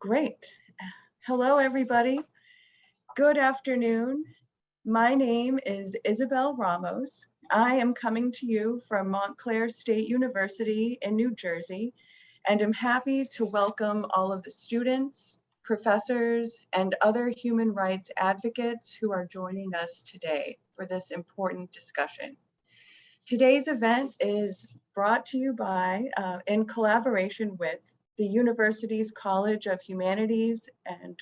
Great. Hello, everybody. Good afternoon. My name is Isabel Ramos. I am coming to you from Montclair State University in New Jersey, and I'm happy to welcome all of the students, professors, and other human rights advocates who are joining us today for this important discussion. Today's event is brought to you by, in collaboration with, the university's College of Humanities and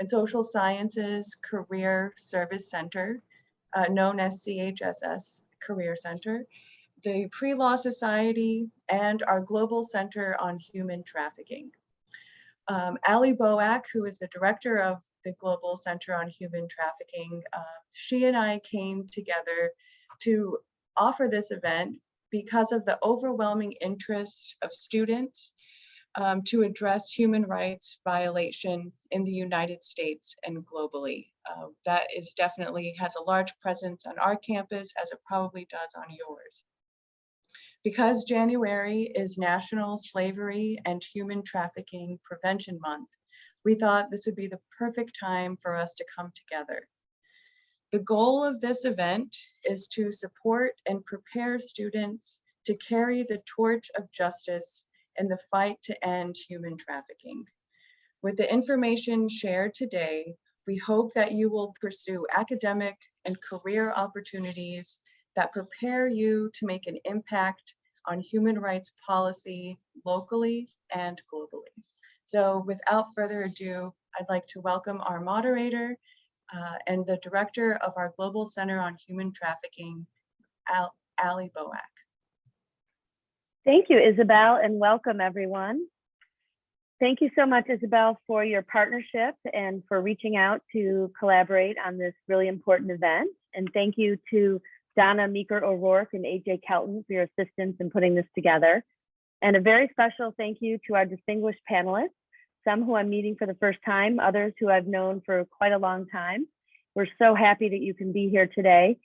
Social Sciences Career Service Center, known as CHSS Career Center, the PreLaw Society, and our Global Center on Human Trafficking. Ali Boak, who is the director of the Global Center on Human Trafficking, she and I came together to offer this event because of the overwhelming interest of students to address human rights violation in the United States and globally. That is definitely has a large presence on our campus, as it probably does on yours. Because January is National Slavery and Human Trafficking Prevention Month, we thought this would be the perfect time for us to come together. The goal of this event is to support and prepare students to carry the torch of justice in the fight to end human trafficking. With the information shared today, we hope that you will pursue academic and career opportunities that prepare you to make an impact on human rights policy locally and globally. So without further ado, I'd like to welcome our moderator and the director of our Global Center on Human Trafficking, Ali Boak. Thank you, Isabel, and welcome everyone. Thank you so much, Isabel, for your partnership and for reaching out to collaborate on this really important event. And thank you to Donna Meeker O'Rourke and AJ Kelton for your assistance in putting this together. And a very special thank you to our distinguished panelists, some who I'm meeting for the first time, others who I've known for quite a long time. We're so happy that you can be here today.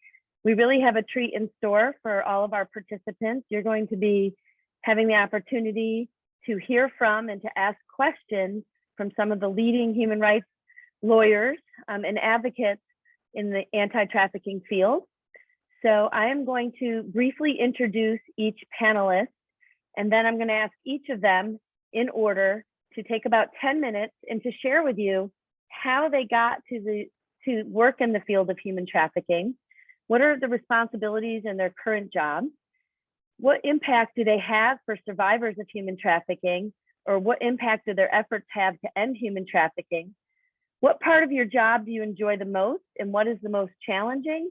We really have a treat in store for all of our participants. You're going to be having the opportunity to hear from and to ask questions from some of the leading human rights lawyers and advocates in the anti-trafficking field. So I am going to briefly introduce each panelist, and then I'm going to ask each of them in order to take about 10 minutes and to share with you how they got to work in the field of human trafficking. What are the responsibilities in their current jobs? What impact do they have for survivors of human trafficking? Or what impact do their efforts have to end human trafficking? What part of your job do you enjoy the most, and what is the most challenging?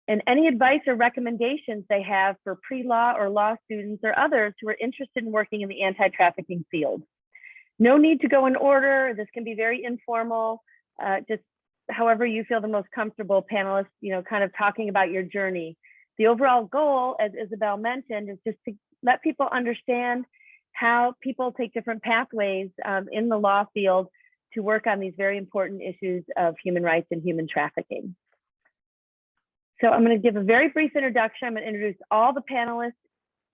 And any advice or recommendations they have for pre-law or law students or others who are interested in working in the anti-trafficking field. No need to go in order. This can be very informal, just however you feel the most comfortable, panelists, kind of talking about your journey. The overall goal, as Isabel mentioned, is just to let people understand how people take different pathways in the law field to work on these very important issues of human rights and human trafficking. So I'm going to give a very brief introduction. I'm going to introduce all the panelists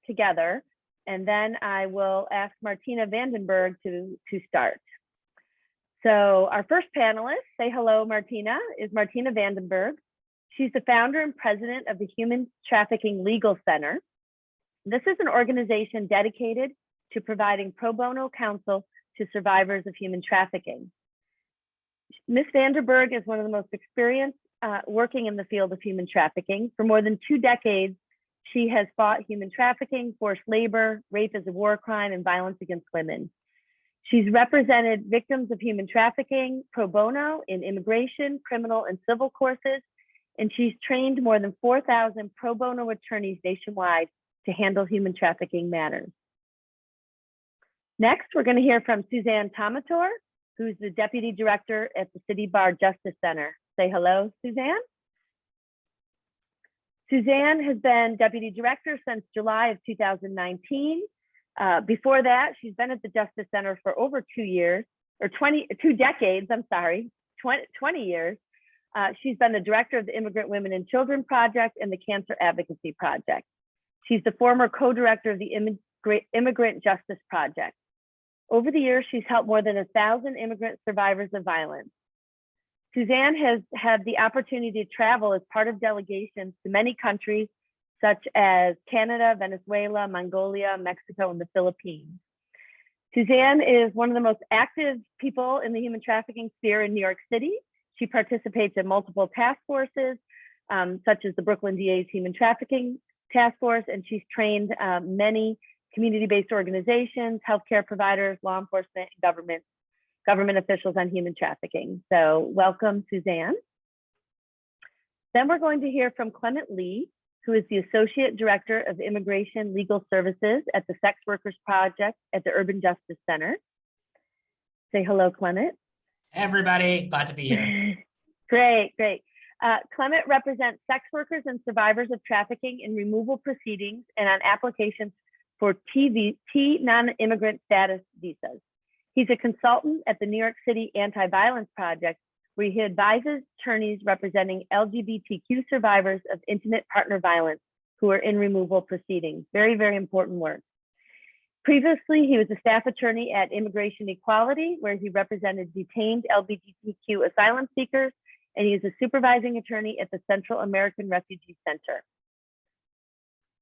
together, and then I will ask Martina VanDenberg to start. So our first panelist, say hello, Martina, is Martina VanDenberg. She's the founder and president of the Human Trafficking Legal Center. This is an organization dedicated to providing pro bono counsel to survivors of human trafficking. Ms. VanDenberg is one of the most experienced working in the field of human trafficking. For more than 2 decades, she has fought human trafficking, forced labor, rape as a war crime, and violence against women. She's represented victims of human trafficking pro bono in immigration, criminal, and civil courses, and she's trained more than 4,000 pro bono attorneys nationwide to handle human trafficking matters. Next, we're going to hear from Suzanne Thompson, who's the Deputy Director at the City Bar Justice Center. Say hello, Suzanne. Suzanne has been Deputy Director since July of 2019. Before that, she's been at the Justice Center for over 2 years, or 2 decades, I'm sorry, 20 years. She's been the director of the Immigrant Women and Children Project and the Cancer Advocacy Project. She's the former co-director of the Immigrant Justice Project. Over the years, she's helped more than 1,000 immigrant survivors of violence. Suzanne has had the opportunity to travel as part of delegations to many countries, such as Canada, Venezuela, Mongolia, Mexico, and the Philippines. Suzanne is one of the most active people in the human trafficking sphere in New York City. She participates in multiple task forces, such as the Brooklyn DA's Human Trafficking Task Force, and she's trained many community-based organizations, healthcare providers, law enforcement, and government officials on human trafficking. So welcome, Suzanne. Then we're going to hear from Clement Lee, who is the Associate Director of Immigration Legal Services at the Sex Workers Project at the Urban Justice Center. Say hello, Clement. Hey everybody, glad to be here. Great. Clement represents sex workers and survivors of trafficking in removal proceedings and on applications for T non-immigrant status visas. He's a consultant at the New York City Anti-Violence Project, where he advises attorneys representing LGBTQ survivors of intimate partner violence who are in removal proceedings. Very, very important work. Previously, he was a staff attorney at Immigration Equality, where he represented detained LGBTQ asylum seekers, and he is a supervising attorney at the Central American Refugee Center.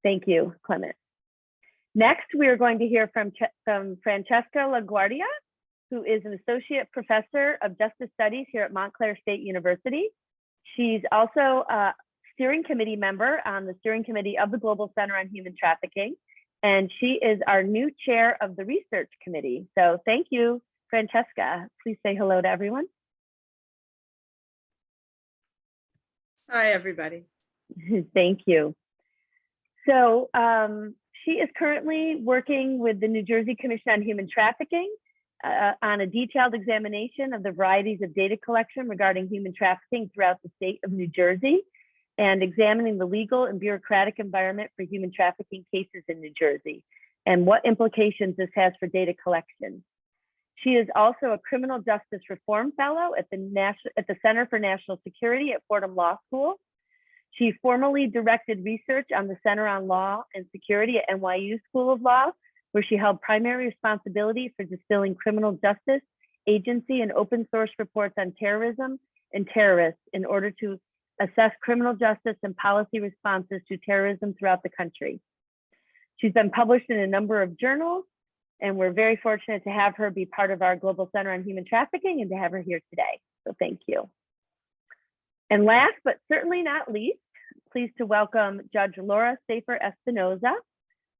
Thank you, Clement. Next, we are going to hear from Francesca LaGuardia, who is an associate professor of justice studies here at Montclair State University. She's also a steering committee member on the steering committee of the Global Center on Human Trafficking, and she is our new chair of the research committee. So thank you, Francesca. Please say hello to everyone. Hi, everybody. Thank you. So she is currently working with the New Jersey Commission on Human Trafficking on a detailed examination of the varieties of data collection regarding human trafficking throughout the state of New Jersey, and examining the legal and bureaucratic environment for human trafficking cases in New Jersey and what implications this has for data collection. She is also a criminal justice reform fellow at the Center for National Security at Fordham Law School. She formerly directed research on the Center on Law and Security at NYU School of Law, where she held primary responsibility for distilling criminal justice, agency, and open source reports on terrorism and terrorists in order to assess criminal justice and policy responses to terrorism throughout the country. She's been published in a number of journals, and we're very fortunate to have her be part of our Global Center on Human Trafficking and to have her here today. So thank you. And last, but certainly not least, pleased to welcome Judge Laura Safer Espinoza,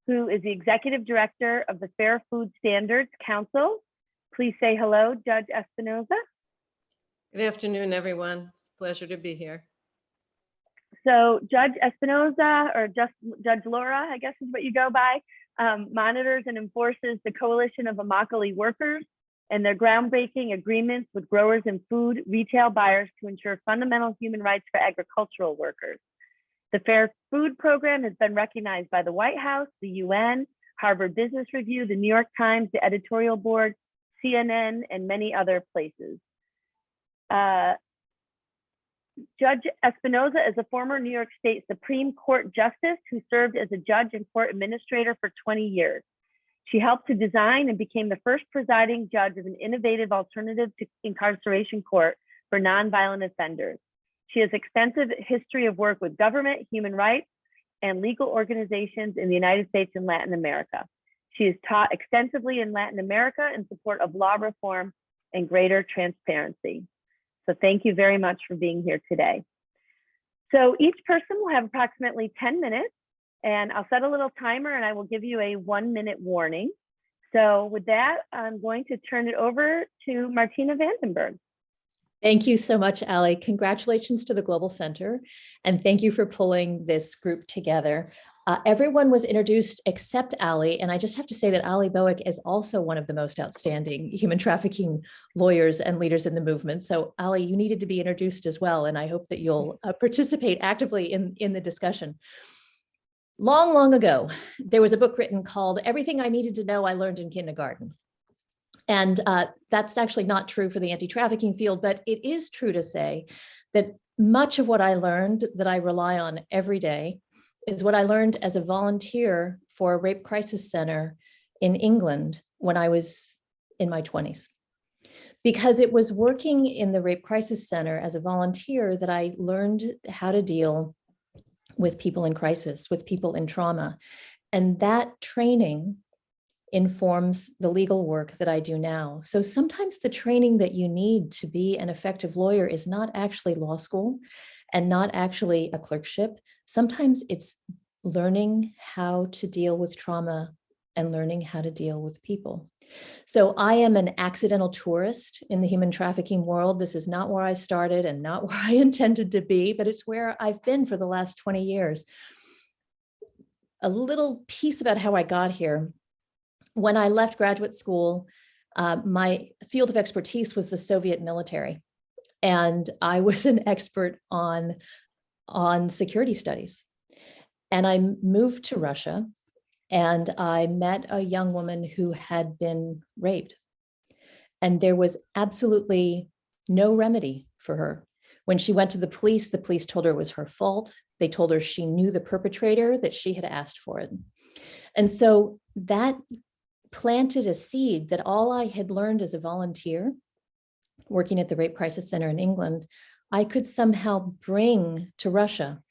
who is the Executive Director of the Fair Food Standards Council. Please say hello, Judge Espinoza. Good afternoon, everyone. It's a pleasure to be here. So Judge Espinoza, or just Judge Laura, I guess is what you go by, monitors and enforces the Coalition of Immokalee Workers and their groundbreaking agreements with growers and food retail buyers to ensure fundamental human rights for agricultural workers. The Fair Food Program has been recognized by the White House, the UN, Harvard Business Review, the New York Times, the editorial board, CNN, and many other places. Judge Espinoza is a former New York State Supreme Court justice who served as a judge and court administrator for 20 years. She helped to design and became the first presiding judge of an innovative alternative to incarceration court for nonviolent offenders. She has extensive history of work with government, human rights, and legal organizations in the United States and Latin America. She has taught extensively in Latin America in support of law reform and greater transparency. So thank you very much for being here today. So each person will have approximately 10 minutes, and I'll set a little timer and I will give you a 1-minute warning. So with that, I'm going to turn it over to Martina VanDenberg. Thank you so much, Ali. Congratulations to the Global Center, and thank you for pulling this group together. Everyone was introduced except Ali, and I just have to say that Ali Boak is also one of the most outstanding human trafficking lawyers and leaders in the movement. So Ali, you needed to be introduced as well, and I hope that you'll participate actively in the discussion. Long, long ago, there was a book written called Everything I Needed to Know I Learned in Kindergarten. And that's actually not true for the anti-trafficking field, but it is true to say that much of what I learned that I rely on every day is what I learned as a volunteer for a rape crisis center in England when I was in my 20s. Because it was working in the Rape Crisis Center as a volunteer that I learned how to deal with people in crisis, with people in trauma. And that training informs the legal work that I do now. So sometimes the training that you need to be an effective lawyer is not actually law school and not actually a clerkship. Sometimes it's learning how to deal with trauma and learning how to deal with people. So I am an accidental tourist in the human trafficking world. This is not where I started and not where I intended to be, but it's where I've been for the last 20 years. A little piece about how I got here. When I left graduate school, my field of expertise was the Soviet military. And I was an expert on security studies. And I moved to Russia and I met a young woman who had been raped. And there was absolutely no remedy for her. When she went to the police told her it was her fault. They told her she knew the perpetrator, that she had asked for it. And so that planted a seed that all I had learned as a volunteer working at the Rape Crisis Center in England, I could somehow bring to Russia.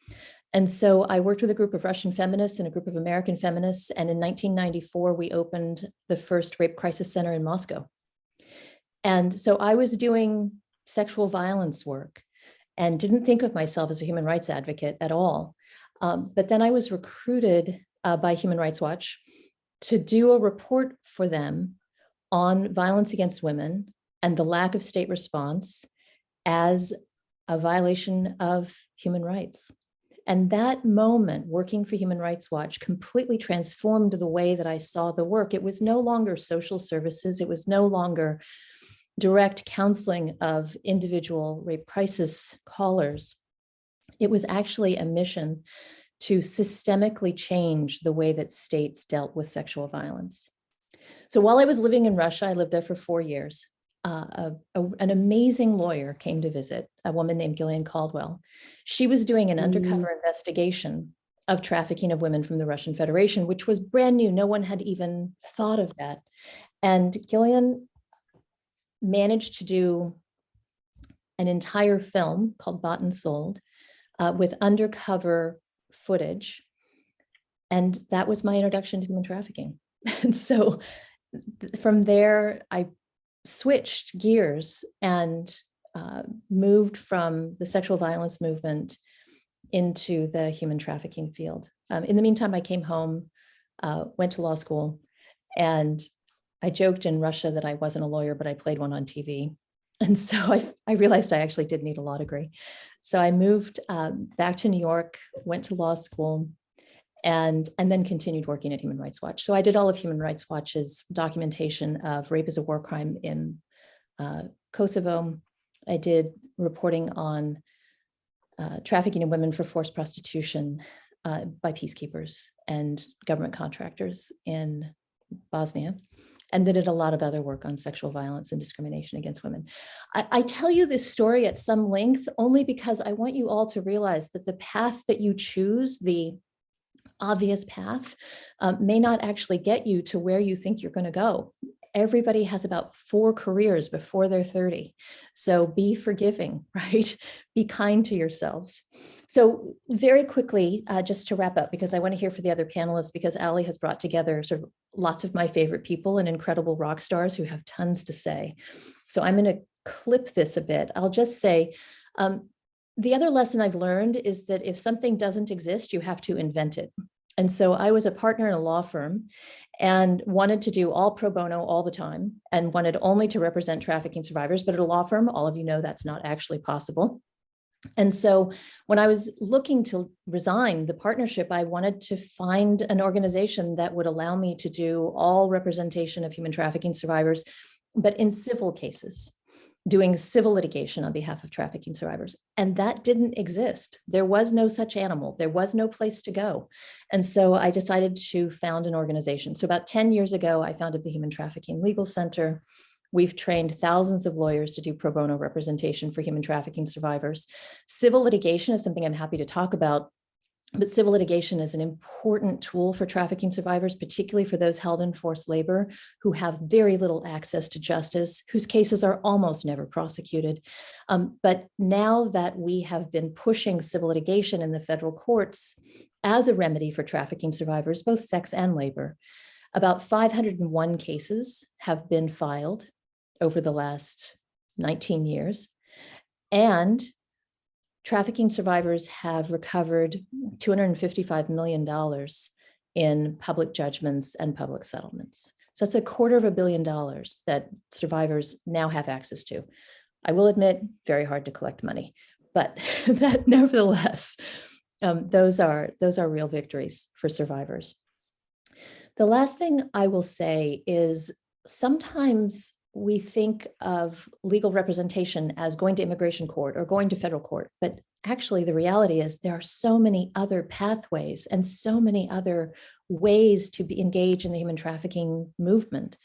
And so I worked with a group of Russian feminists and a group of American feminists. And in 1994, we opened the first Rape Crisis Center in Moscow. And so I was doing sexual violence work and didn't think of myself as a human rights advocate at all. But then I was recruited by Human Rights Watch to do a report for them on violence against women and the lack of state response as a violation of human rights. And that moment, working for Human Rights Watch, completely transformed the way that I saw the work. It was no longer social services. It was no longer direct counseling of individual rape crisis callers. It was actually a mission to systemically change the way that states dealt with sexual violence. So while I was living in Russia, I lived there for 4 years. An amazing lawyer came to visit, a woman named Gillian Caldwell. She was doing an undercover investigation of trafficking of women from the Russian Federation, which was brand new. No one had even thought of that. And Gillian managed to do an entire film called Bought and Sold with undercover footage. And that was my introduction to human trafficking. And so from there, I switched gears and moved from the sexual violence movement into the human trafficking field. In the meantime, I came home, went to law school, and I joked in Russia that I wasn't a lawyer, but I played one on TV. And so I realized I actually did need a law degree. So I moved back to New York, went to law school, and then continued working at Human Rights Watch. So I did all of Human Rights Watch's documentation of rape as a war crime in Kosovo. I did reporting on trafficking of women for forced prostitution by peacekeepers and government contractors in Bosnia, and then did a lot of other work on sexual violence and discrimination against women. I tell you this story at some length only because I want you all to realize that the path that you choose, the obvious path, may not actually get you to where you think you're going to go. Everybody has about 4 careers before they're 30. So be forgiving, right? Be kind to yourselves. So very quickly, just to wrap up, because I want to hear from the other panelists, because Ali has brought together sort of lots of my favorite people and incredible rock stars who have tons to say. So I'm going to clip this a bit. I'll just say, the other lesson I've learned is that if something doesn't exist, you have to invent it. And so I was a partner in a law firm and wanted to do all pro bono all the time and wanted only to represent trafficking survivors. But at a law firm, all of you know that's not actually possible. And so when I was looking to resign the partnership, I wanted to find an organization that would allow me to do all representation of human trafficking survivors, but in civil cases, doing civil litigation on behalf of trafficking survivors. And that didn't exist. There was no such animal. There was no place to go. And so I decided to found an organization. So about 10 years ago, I founded the Human Trafficking Legal Center. We've trained thousands of lawyers to do pro bono representation for human trafficking survivors. Civil litigation is something I'm happy to talk about. But civil litigation is an important tool for trafficking survivors, particularly for those held in forced labor who have very little access to justice, whose cases are almost never prosecuted. But now that we have been pushing civil litigation in the federal courts as a remedy for trafficking survivors, both sex and labor, about 501 cases have been filed over the last 19 years. And trafficking survivors have recovered $255 million in public judgments and public settlements. So that's $250 million that survivors now have access to. I will admit, very hard to collect money, but that nevertheless, those are real victories for survivors. The last thing I will say is sometimes we think of legal representation as going to immigration court or going to federal court, but actually the reality is there are so many other pathways and so many other ways to be engaged in the human trafficking movement.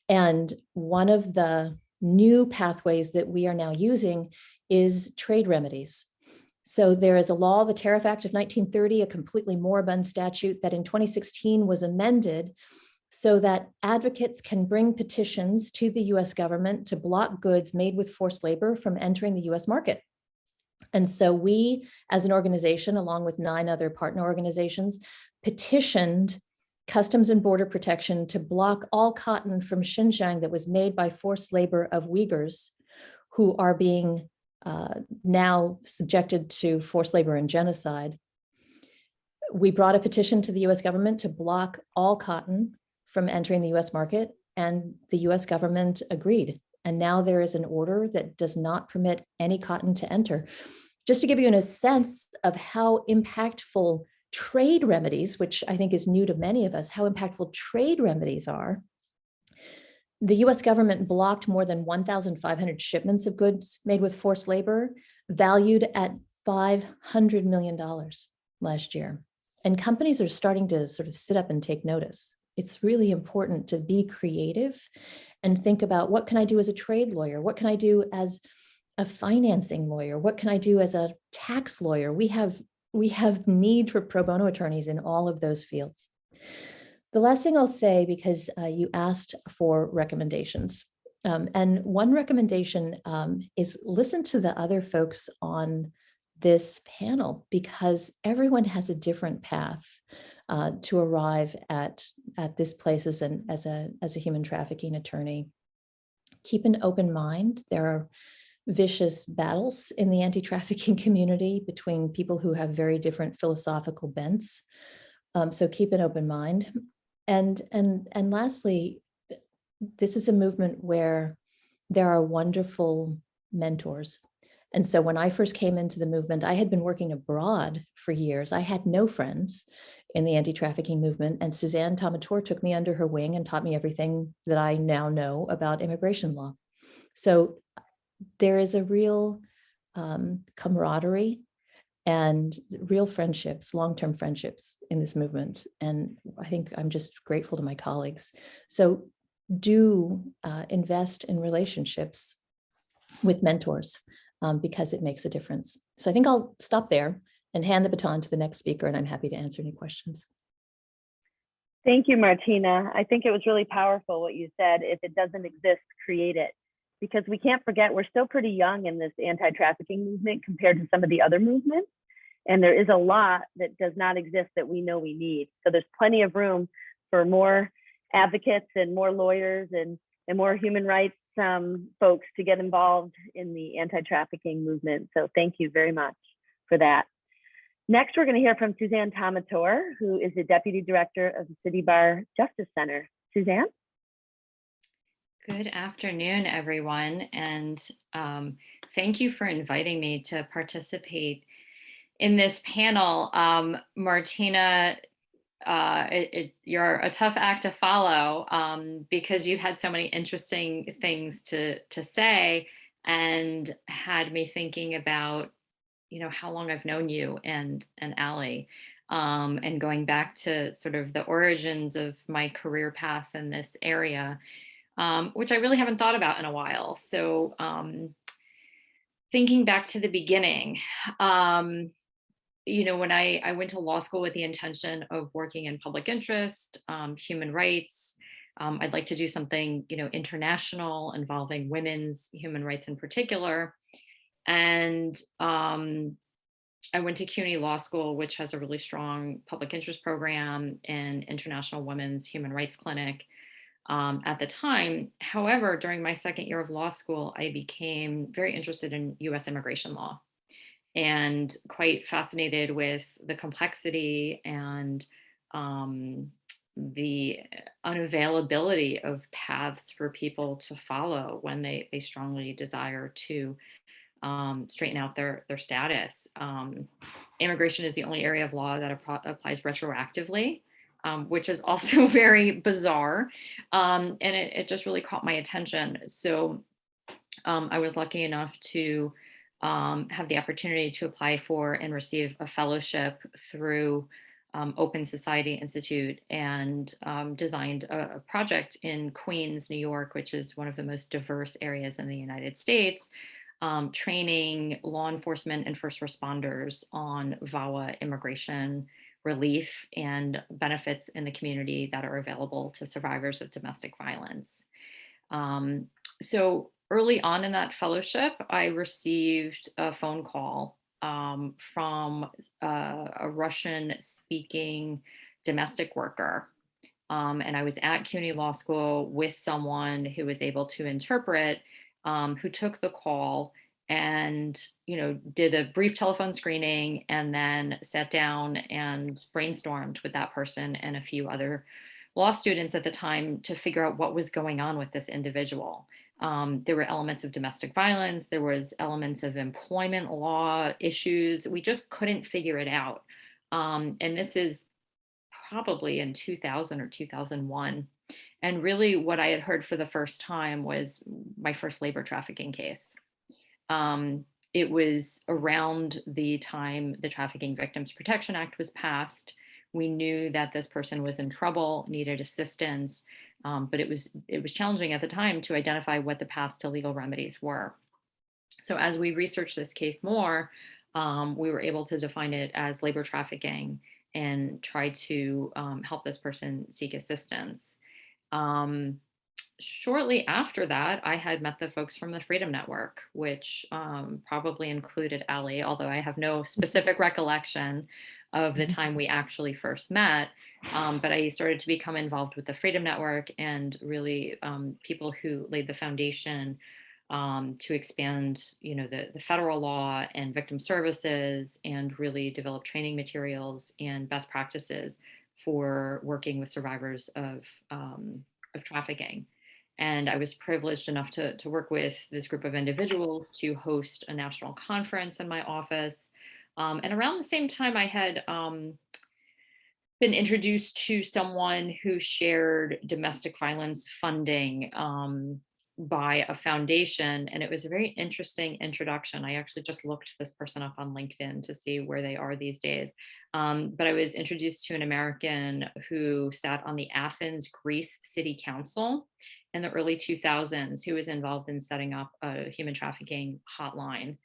And one of the new pathways that we are now using is trade remedies. So there is a law, the Tariff Act of 1930, a completely moribund statute that in 2016 was amended so that advocates can bring petitions to the US government to block goods made with forced labor from entering the US market. And so we, as an organization, along with 9 other partner organizations, petitioned Customs and Border Protection to block all cotton from Xinjiang that was made by forced labor of Uyghurs who are being now subjected to forced labor and genocide. We brought a petition to the US government to block all cotton from entering the US market, and the US government agreed. And now there is an order that does not permit any cotton to enter. Just to give you a sense of how impactful trade remedies, which I think is new to many of us, how impactful trade remedies are, the US government blocked more than 1,500 shipments of goods made with forced labor, valued at $500 million last year. And companies are starting to sort of sit up and take notice. It's really important to be creative and think about, what can I do as a trade lawyer? What can I do as a financing lawyer? What can I do as a tax lawyer? We have need for pro bono attorneys in all of those fields. The last thing I'll say, because you asked for recommendations, and one recommendation is listen to the other folks on this panel, because everyone has a different path to arrive at this place as a human trafficking attorney. Keep an open mind. There are vicious battles in the anti-trafficking community between people who have very different philosophical bents. So keep an open mind. And lastly, this is a movement where there are wonderful mentors. And so when I first came into the movement, I had been working abroad for years. I had no friends in the anti-trafficking movement, and Suzanne Thompson took me under her wing and taught me everything that I now know about immigration law. So there is a real camaraderie and real friendships, long-term friendships in this movement. And I think I'm just grateful to my colleagues. So do invest in relationships with mentors because it makes a difference. So I think I'll stop there and hand the baton to the next speaker, and I'm happy to answer any questions. Thank you, Martina. I think it was really powerful what you said. If it doesn't exist, create it. Because we can't forget, we're still pretty young in this anti-trafficking movement compared to some of the other movements. And there is a lot that does not exist that we know we need. So there's plenty of room for more advocates and more lawyers and more human rights folks to get involved in the anti-trafficking movement. So thank you very much for that. Next, we're going to hear from Suzanne Thompson, who is the Deputy Director of the City Bar Justice Center. Suzanne? Good afternoon, everyone, and thank you for inviting me to participate in this panel. Martina, you're a tough act to follow because you had so many interesting things to say and had me thinking about, you know, how long I've known you and Ali, and going back to sort of the origins of my career path in this area. Which I really haven't thought about in a while. So thinking back to the beginning, when I went to law school with the intention of working in public interest, human rights, I'd like to do something, international involving women's human rights in particular. And I went to CUNY Law School, which has a really strong public interest program and International Women's Human Rights Clinic at the time. However, during my second year of law school, I became very interested in US immigration law and quite fascinated with the complexity and the unavailability of paths for people to follow when they strongly desire to straighten out their status. Immigration is the only area of law that applies retroactively, which is also very bizarre. And it just really caught my attention. So I was lucky enough to have the opportunity to apply for and receive a fellowship through Open Society Institute, and designed a project in Queens, New York, which is one of the most diverse areas in the United States, training law enforcement and first responders on VAWA immigration relief and benefits in the community that are available to survivors of domestic violence. So early on in that fellowship, I received a phone call from a Russian-speaking domestic worker. And I was at CUNY Law School with someone who was able to interpret, who took the call and did a brief telephone screening, and then sat down and brainstormed with that person and a few other law students at the time to figure out what was going on with this individual. There were elements of domestic violence, there was elements of employment law issues. We just couldn't figure it out. And this is probably in 2000 or 2001. And really what I had heard for the first time was my first labor trafficking case. It was around the time the Trafficking Victims Protection Act was passed. We knew that this person was in trouble, needed assistance, but it was challenging at the time to identify what the paths to legal remedies were. So as we researched this case more, we were able to define it as labor trafficking and try to help this person seek assistance. Shortly after that, I had met the folks from the Freedom Network, which probably included Ali, although I have no specific recollection of the time we actually first met. But I started to become involved with the Freedom Network, and really people who laid the foundation to expand, the federal law and victim services, and really develop training materials and best practices for working with survivors of trafficking. And I was privileged enough to work with this group of individuals to host a national conference in my office. And around the same time, I had been introduced to someone who shared domestic violence funding by a foundation. And it was a very interesting introduction. I actually just looked this person up on LinkedIn to see where they are these days. But I was introduced to an American who sat on the Athens, Greece City Council in the early 2000s, who was involved in setting up a human trafficking hotline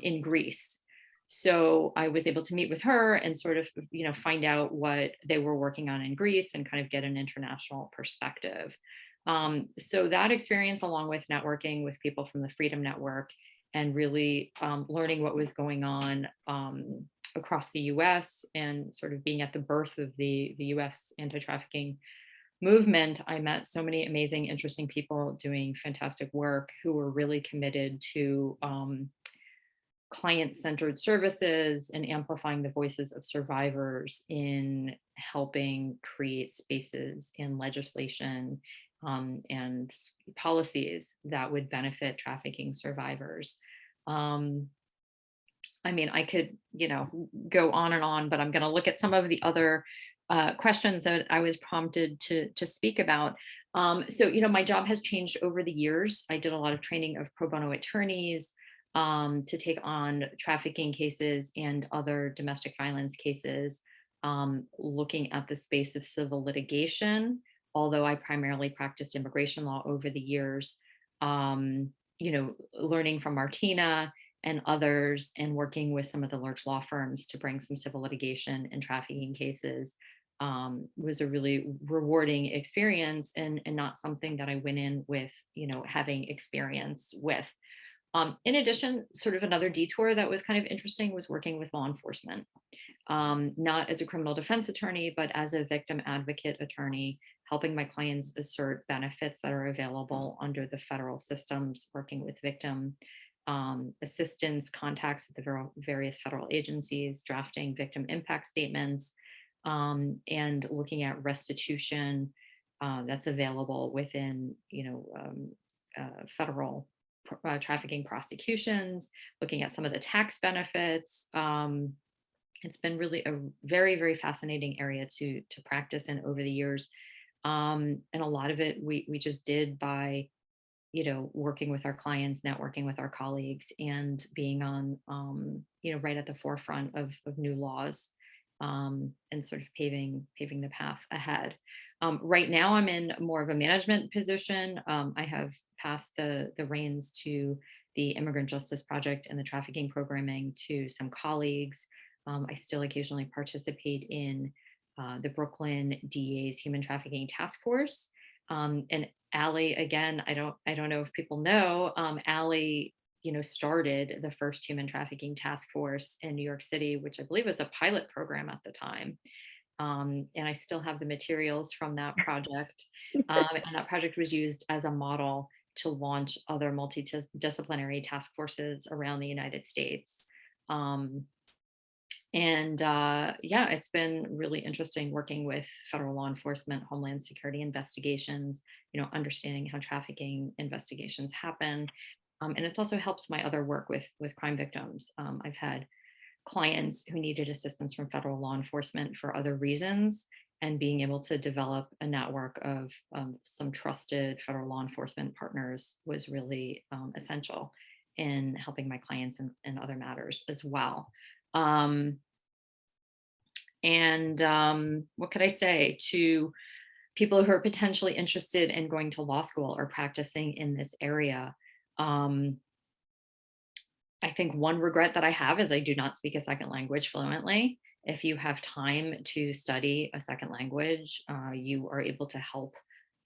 in Greece. So I was able to meet with her and sort of, find out what they were working on in Greece and kind of get an international perspective. So that experience, along with networking with people from the Freedom Network and really learning what was going on across the US and sort of being at the birth of the US anti-trafficking movement, I met so many amazing, interesting people doing fantastic work who were really committed to client-centered services and amplifying the voices of survivors in helping create spaces in legislation and policies that would benefit trafficking survivors. I could, go on and on, but I'm going to look at some of the other questions that I was prompted to speak about. So, my job has changed over the years. I did a lot of training of pro bono attorneys to take on trafficking cases and other domestic violence cases, looking at the space of civil litigation, although I primarily practiced immigration law over the years, learning from Martina and others, and working with some of the large law firms to bring some civil litigation and trafficking cases was a really rewarding experience, and not something that I went in with, having experience with. In addition, sort of another detour that was kind of interesting was working with law enforcement, not as a criminal defense attorney, but as a victim advocate attorney, helping my clients assert benefits that are available under the federal systems, working with victim assistance contacts at the various federal agencies, drafting victim impact statements, and looking at restitution that's available within, federal trafficking prosecutions, looking at some of the tax benefits. It's been really a very, very fascinating area to practice in over the years. And a lot of it we just did by, working with our clients, networking with our colleagues, and being on, right at the forefront of new laws, and sort of paving the path ahead. Right now, I'm in more of a management position. I have passed the reins to the Immigrant Justice Project and the trafficking programming to some colleagues. I still occasionally participate in the Brooklyn DA's Human Trafficking Task Force. And Ali, again, I don't know if people know, Ali, started the first human trafficking task force in New York City, which I believe was a pilot program at the time. And I still have the materials from that project. And that project was used as a model to launch other multidisciplinary task forces around the United States. It's been really interesting working with federal law enforcement, Homeland Security investigations, understanding how trafficking investigations happen. And it's also helped my other work with crime victims. I've had clients who needed assistance from federal law enforcement for other reasons, and being able to develop a network of some trusted federal law enforcement partners was really essential in helping my clients in other matters as well. What could I say to people who are potentially interested in going to law school or practicing in this area? I think one regret that I have is I do not speak a second language fluently. If you have time to study a second language, you are able to help,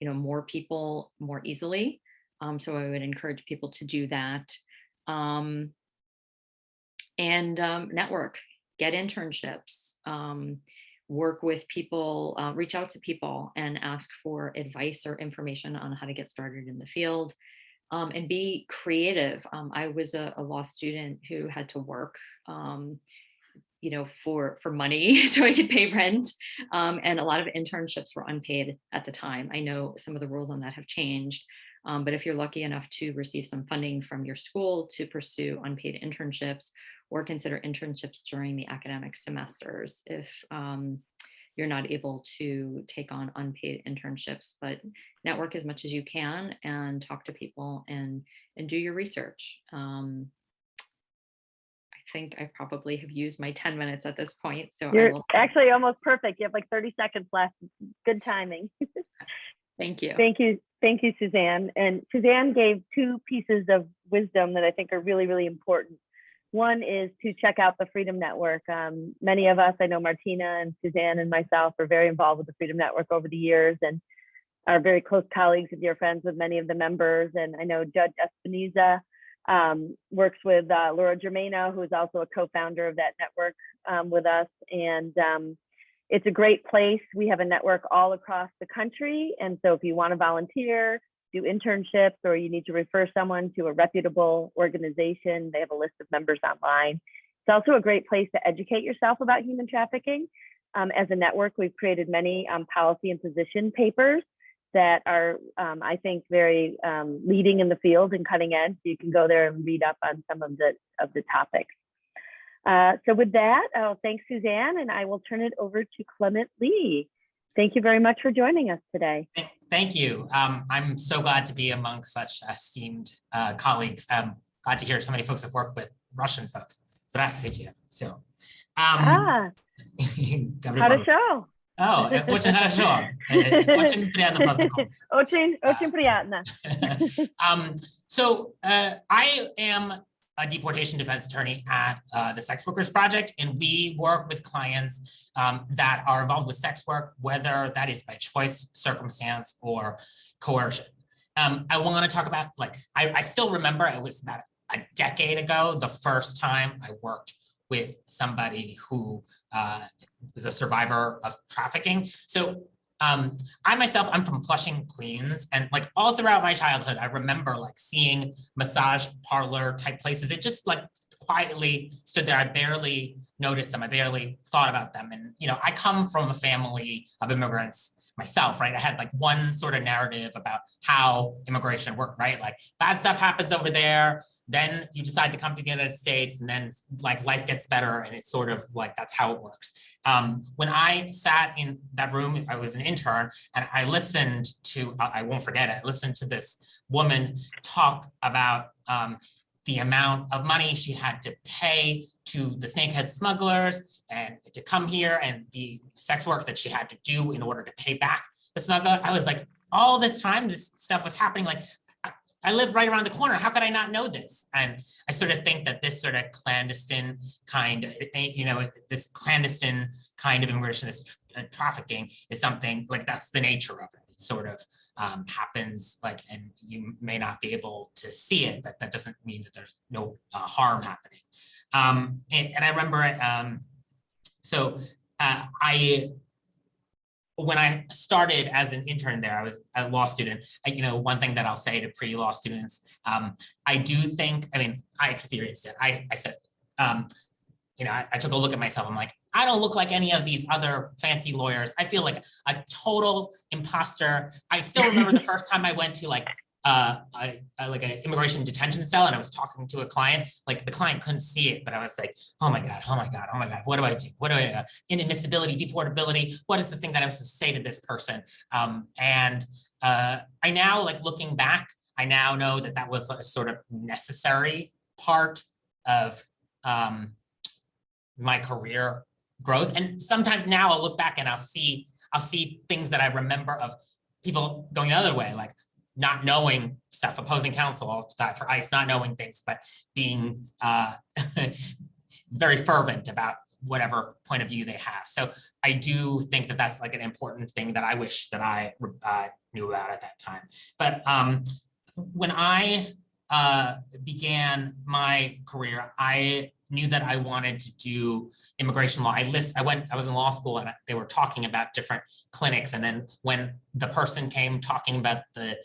more people more easily. So I would encourage people to do that. Network, get internships, work with people, reach out to people and ask for advice or information on how to get started in the field, and be creative. I was a law student who had to work, for money so I could pay rent. And a lot of internships were unpaid at the time. I know some of the rules on that have changed. But if you're lucky enough to receive some funding from your school to pursue unpaid internships, or consider internships during the academic semesters if you're not able to take on unpaid internships. But network as much as you can and talk to people and do your research. I think I probably have used my 10 minutes at this point. So You're actually almost perfect. You have like 30 seconds left. Good timing. Thank you. Thank you. Thank you, Suzanne. And Suzanne gave two pieces of wisdom that I think are really, really important. One is to check out the Freedom Network. Many of us, I know Martina and Suzanne and myself, are very involved with the Freedom Network over the years and are very close colleagues and dear friends with many of the members. And I know Judge Espinoza works with Laura Germano, who is also a co-founder of that network with us. And it's a great place. We have a network all across the country. And so if you want to volunteer, do internships, or you need to refer someone to a reputable organization, they have a list of members online. It's also a great place to educate yourself about human trafficking. As a network, we've created many policy and position papers that are, I think, very leading in the field and cutting edge. So you can go there and read up on some of the topics. So with that, thanks, Suzanne, and I will turn it over to Clement Lee. Thank you very much for joining us today. Thank you. I'm so glad to be among such esteemed colleagues. Glad to hear so many folks have worked with Russian folks. Здравствуйте. So, Хорошо. Oh, очень хорошо. Очень приятно познакомиться. Очень приятно. So I am a deportation defense attorney at the Sex Workers Project, and we work with clients that are involved with sex work, whether that is by choice, circumstance, or coercion. I want to talk about, like, I still remember it was about a decade ago, the first time I worked with somebody who is a survivor of trafficking. So I myself, I'm from Flushing, Queens, and like all throughout my childhood, I remember like seeing massage parlor type places. It just like quietly stood there. I barely noticed them. I barely thought about them. And, you know, I come from a family of immigrants myself, right? I had like one sort of narrative about how immigration worked, right? Like bad stuff happens over there, then you decide to come to the United States, and then like life gets better, and it's sort of like that's how it works. When I sat in that room, I was an intern, and I listened to, I won't forget it, I listened to this woman talk about the amount of money she had to pay to the snakehead smugglers and to come here, and the sex work that she had to do in order to pay back the smuggler. I was like, all this time, this stuff was happening. Like, I live right around the corner. How could I not know this? And I sort of think that this sort of clandestine kind, you know, this clandestine kind of immigration, this trafficking is something like that's the nature of it. It sort of happens, like, and you may not be able to see it, but that doesn't mean that there's no harm happening. And I remember, when I started as an intern there, I was a law student. You know, one thing that I'll say to pre-law students, I do think, I mean, I experienced it. I said, you know, I took a look at myself. I'm like, I don't look like any of these other fancy lawyers. I feel like a total imposter. I still remember the first time I went to like like an immigration detention cell, and I was talking to a client. Like the client couldn't see it, but I was like, oh my God, oh my God, oh my God, what do I do? What do I, inadmissibility, deportability, what is the thing that I was to say to this person? I now, like looking back, I now know that that was a sort of necessary part of my career growth. And sometimes now I'll look back and I'll see things that I remember of people going the other way, like not knowing stuff, opposing counsel all the time for ICE, not knowing things, but being very fervent about whatever point of view they have. So I do think that that's like an important thing that I wish that I knew about at that time. But when I began my career, I knew that I wanted to do immigration law. I was in law school, and they were talking about different clinics. And then when the person came talking about the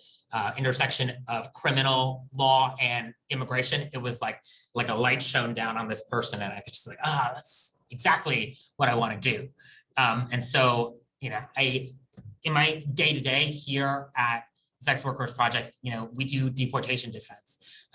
intersection of criminal law and immigration, it was like a light shone down on this person, and I could just like, that's exactly what I want to do. And so, you know, in my day-to-day here at Sex Workers Project, you know, we do deportation defense.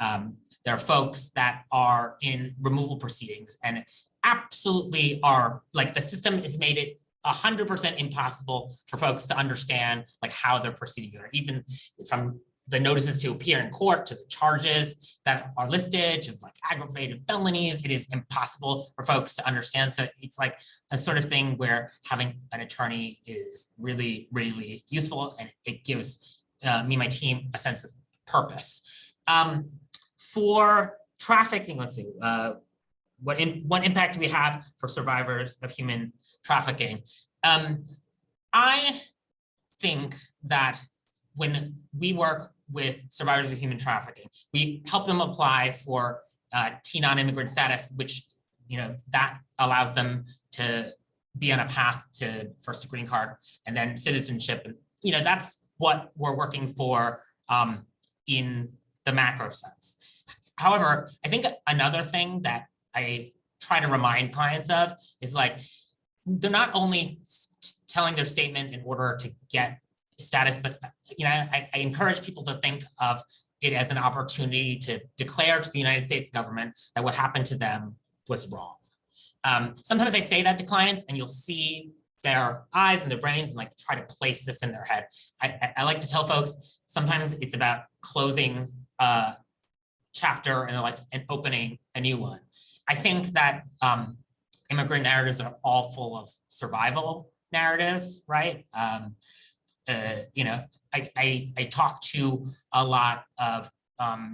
There are folks that are in removal proceedings and absolutely are like, the system has made it 100% impossible for folks to understand like how their proceedings are, even from the notices to appear in court to the charges that are listed to like aggravated felonies. It is impossible for folks to understand. So it's like a sort of thing where having an attorney is really, really useful, and it gives me and my team a sense of purpose. For trafficking, let's see, what impact do we have for survivors of human trafficking? I think that when we work with survivors of human trafficking, we help them apply for T non-immigrant status, which, you know, that allows them to be on a path to first a green card and then citizenship. And, you know, that's what we're working for in the macro sense. However, I think another thing that I try to remind clients of is like, they're not only telling their statement in order to get status, but, you know, I encourage people to think of it as an opportunity to declare to the United States government that what happened to them was wrong. Sometimes I say that to clients, and you'll see their eyes and their brains and like try to place this in their head. I like to tell folks, sometimes it's about closing a chapter in their life and opening a new one. I think that immigrant narratives are all full of survival narratives, right? You know, I talk to a lot of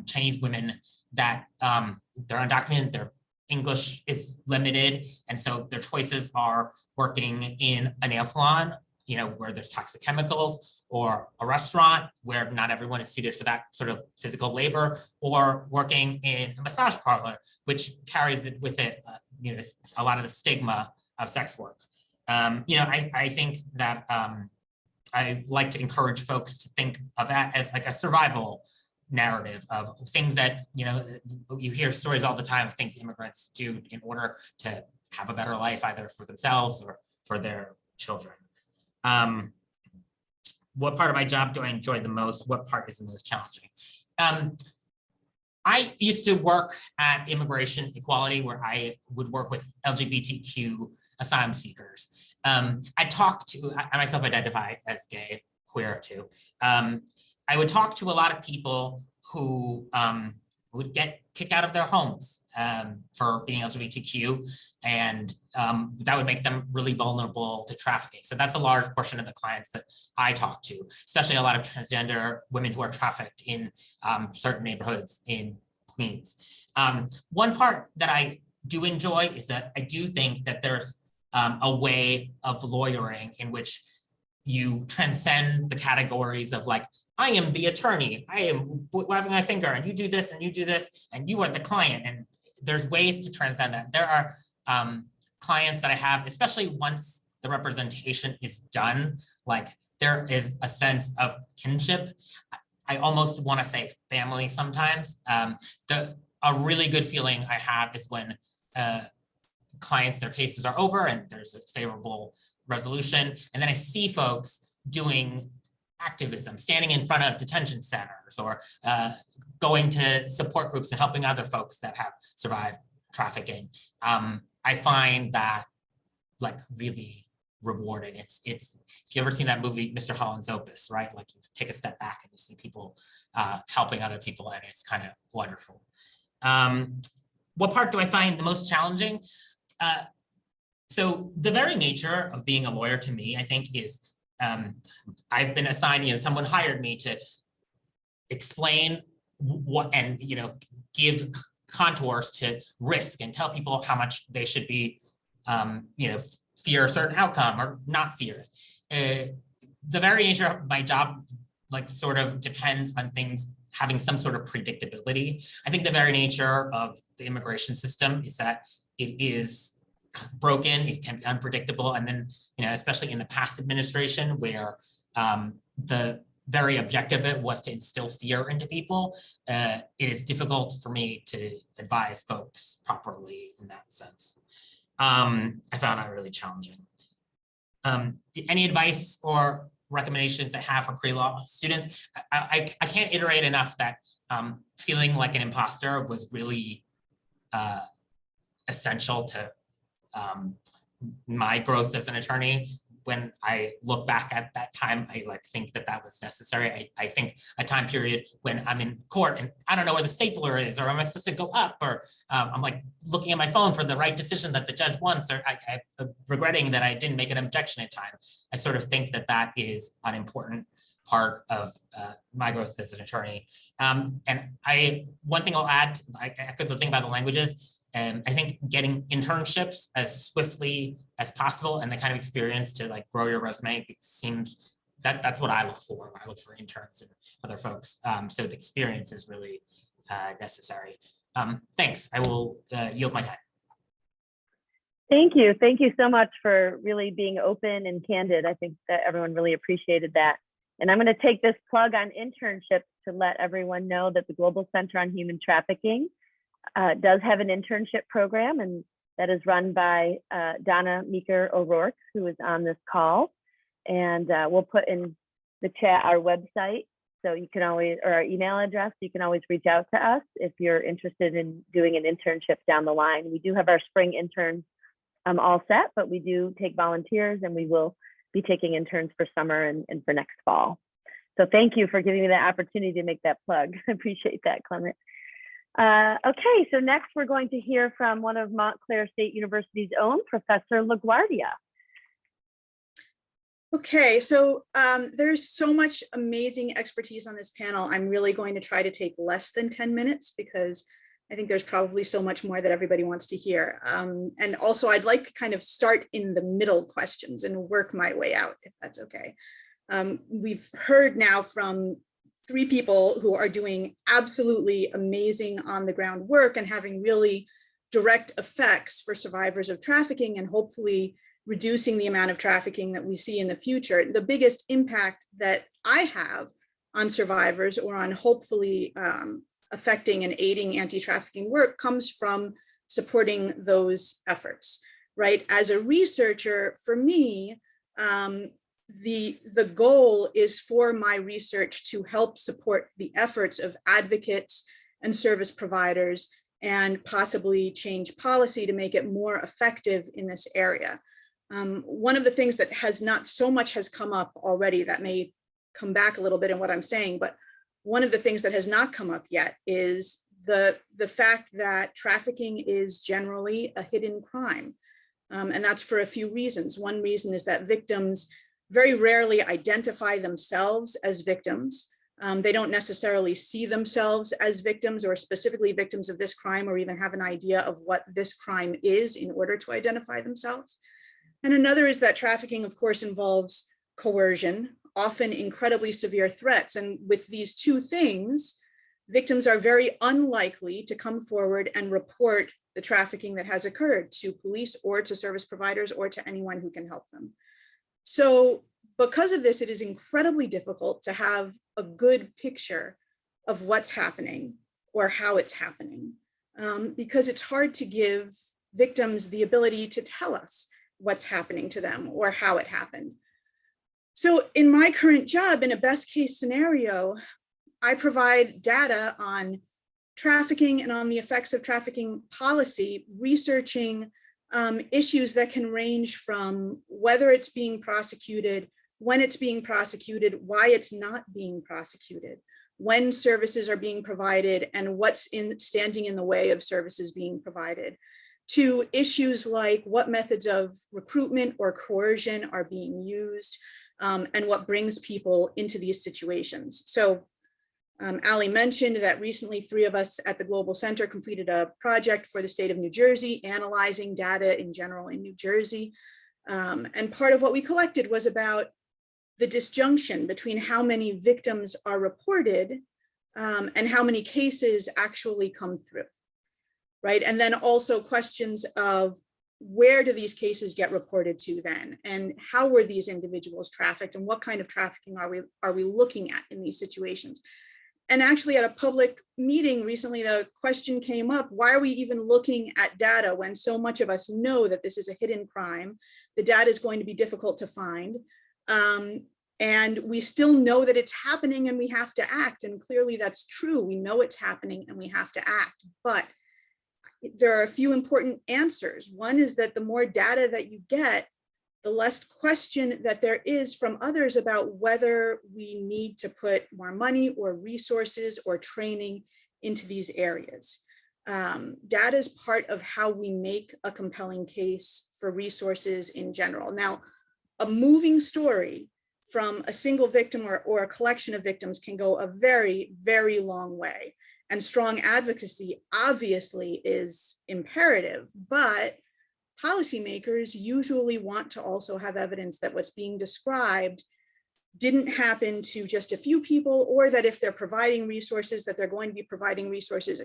Chinese women that they're undocumented, their English is limited, and so their choices are working in a nail salon, you know, where there's toxic chemicals, or a restaurant where not everyone is suited for that sort of physical labor, or working in a massage parlor, which carries it with it, you know, a lot of the stigma of sex work. You know, I think that I like to encourage folks to think of that as like a survival narrative of things that, you know, you hear stories all the time of things immigrants do in order to have a better life, either for themselves or for their children. What part of my job do I enjoy the most? What part is the most challenging? I used to work at Immigration Equality, where I would work with LGBTQ asylum seekers. I myself identify as gay, queer too. I would talk to a lot of people who would get kicked out of their homes for being LGBTQ, and that would make them really vulnerable to trafficking. So that's a large portion of the clients that I talk to, especially a lot of transgender women who are trafficked in certain neighborhoods in Queens. One part that I do enjoy is that I do think that there's a way of lawyering in which you transcend the categories of like, I am the attorney, I am waving my finger, and you do this and you do this, and you are the client. And there's ways to transcend that. There are clients that I have, especially once the representation is done, like there is a sense of kinship. I almost want to say family sometimes. A really good feeling I have is when clients, their cases are over and there's a favorable resolution. And then I see folks doing activism, standing in front of detention centers, or going to support groups and helping other folks that have survived trafficking. I find that like really rewarding. It's if you ever seen that movie, Mr. Holland's Opus, right? Like you take a step back and you see people helping other people, and it's kind of wonderful. What part do I find the most challenging? So the very nature of being a lawyer to me, I think, is I've been assigned, you know, someone hired me to explain what, and, you know, give contours to risk and tell people how much they should be, you know, fear a certain outcome or not fear it. The very nature of my job, like, sort of depends on things having some sort of predictability. I think the very nature of the immigration system is that it is broken, it can be unpredictable. And then, you know, especially in the past administration, where the very objective of it was to instill fear into people, it is difficult for me to advise folks properly in that sense. I found that really challenging. Any advice or recommendations I have for pre-law students? I can't iterate enough that feeling like an imposter was really essential to my growth as an attorney. When I look back at that time, I like think that that was necessary. I think a time period when I'm in court and I don't know where the stapler is, or am I supposed to go up, or I'm like looking at my phone for the right decision that the judge wants, or I'm regretting that I didn't make an objection in time. I sort of think that that is an important part of my growth as an attorney. And one thing I'll add, I echo the thing about the languages. I think getting internships as swiftly as possible and the kind of experience to like grow your resume seems that's what I look for when I look for interns and other folks. So the experience is really necessary. Thanks. I will yield my time. Thank you. Thank you so much for really being open and candid. I think that everyone really appreciated that. And I'm going to take this plug on internships to let everyone know that the Global Center on Human Trafficking does have an internship program, and that is run by Donna Meeker O'Rourke, who is on this call. And we'll put in the chat our website, so you can always, or our email address, you can always reach out to us if you're interested in doing an internship down the line. We do have our spring interns all set, but we do take volunteers, and we will be taking interns for summer and for next fall. So thank you for giving me the opportunity to make that plug. I appreciate that, Clement. Okay, so next we're going to hear from one of Montclair State University's own, Professor LaGuardia. Okay, so there's so much amazing expertise on this panel. I'm really going to try to take less than 10 minutes because I think there's probably so much more that everybody wants to hear. And also I'd like to kind of start in the middle questions and work my way out, if that's okay. We've heard now from 3 people who are doing absolutely amazing on the ground work and having really direct effects for survivors of trafficking and hopefully reducing the amount of trafficking that we see in the future. The biggest impact that I have on survivors or on hopefully affecting and aiding anti-trafficking work comes from supporting those efforts, right? As a researcher, for me, the goal is for my research to help support the efforts of advocates and service providers and possibly change policy to make it more effective in this area. One of the things that has not so much has come up already that may come back a little bit in what I'm saying, but one of the things that has not come up yet is the fact that trafficking is generally a hidden crime. And that's for a few reasons. One reason is that victims very rarely identify themselves as victims. They don't necessarily see themselves as victims or specifically victims of this crime or even have an idea of what this crime is in order to identify themselves. And another is that trafficking, of course, involves coercion, often incredibly severe threats. And with these two things, victims are very unlikely to come forward and report the trafficking that has occurred to police or to service providers or to anyone who can help them. So because of this, it is incredibly difficult to have a good picture of what's happening or how it's happening, because it's hard to give victims the ability to tell us what's happening to them or how it happened. So in my current job, in a best case scenario, I provide data on trafficking and on the effects of trafficking policy, researching issues that can range from whether it's being prosecuted, when it's being prosecuted, why it's not being prosecuted, when services are being provided, and what's standing in the way of services being provided, to issues like what methods of recruitment or coercion are being used, and what brings people into these situations. So Ali mentioned that recently 3 of us at the Global Center completed a project for the state of New Jersey, analyzing data in general in New Jersey. And part of what we collected was about the disjunction between how many victims are reported and how many cases actually come through, right? And then also questions of where do these cases get reported to then? And how were these individuals trafficked? And what kind of trafficking are we looking at in these situations? And actually at a public meeting recently, the question came up, why are we even looking at data when so much of us know that this is a hidden crime? The data is going to be difficult to find. And we still know that it's happening and we have to act. And clearly that's true. We know it's happening and we have to act. But there are a few important answers. One is that the more data that you get, the less question that there is from others about whether we need to put more money or resources or training into these areas. Data is part of how we make a compelling case for resources in general. Now, a moving story from a single victim or a collection of victims can go a very, very long way. And strong advocacy obviously is imperative, but policymakers usually want to also have evidence that what's being described didn't happen to just a few people, or that if they're providing resources, that they're going to be providing resources,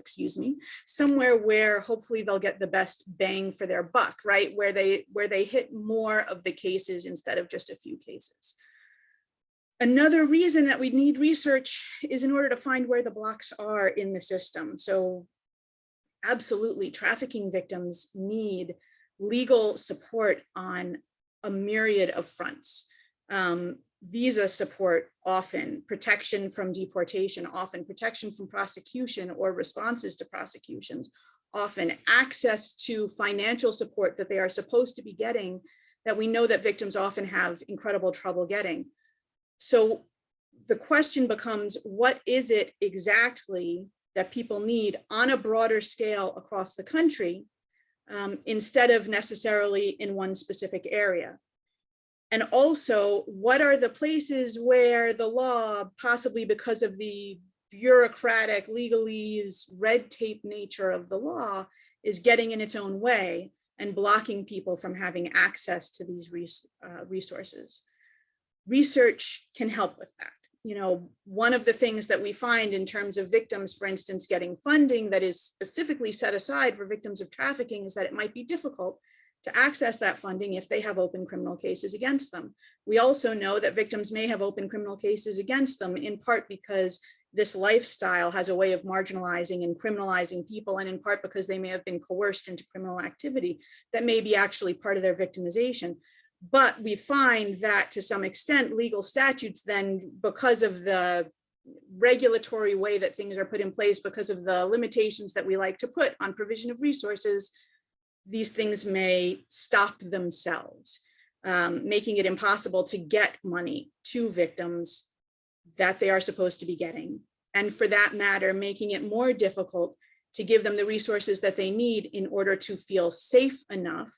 somewhere where hopefully they'll get the best bang for their buck, right? Where they hit more of the cases instead of just a few cases. Another reason that we need research is in order to find where the blocks are in the system. So absolutely, trafficking victims need legal support on a myriad of fronts. Visa support often, protection from deportation often, protection from prosecution or responses to prosecutions often, access to financial support that they are supposed to be getting that we know that victims often have incredible trouble getting. So the question becomes, what is it exactly that people need on a broader scale across the country, instead of necessarily in one specific area? And also, what are the places where the law, possibly because of the bureaucratic, legalese, red tape nature of the law, is getting in its own way and blocking people from having access to these resources. Research can help with that. You know, one of the things that we find in terms of victims, for instance, getting funding that is specifically set aside for victims of trafficking is that it might be difficult to access that funding if they have open criminal cases against them. We also know that victims may have open criminal cases against them in part because this lifestyle has a way of marginalizing and criminalizing people, and in part because they may have been coerced into criminal activity that may be actually part of their victimization. But we find that to some extent, legal statutes then, because of the regulatory way that things are put in place, because of the limitations that we like to put on provision of resources, these things may stop themselves, making it impossible to get money to victims that they are supposed to be getting. And for that matter, making it more difficult to give them the resources that they need in order to feel safe enough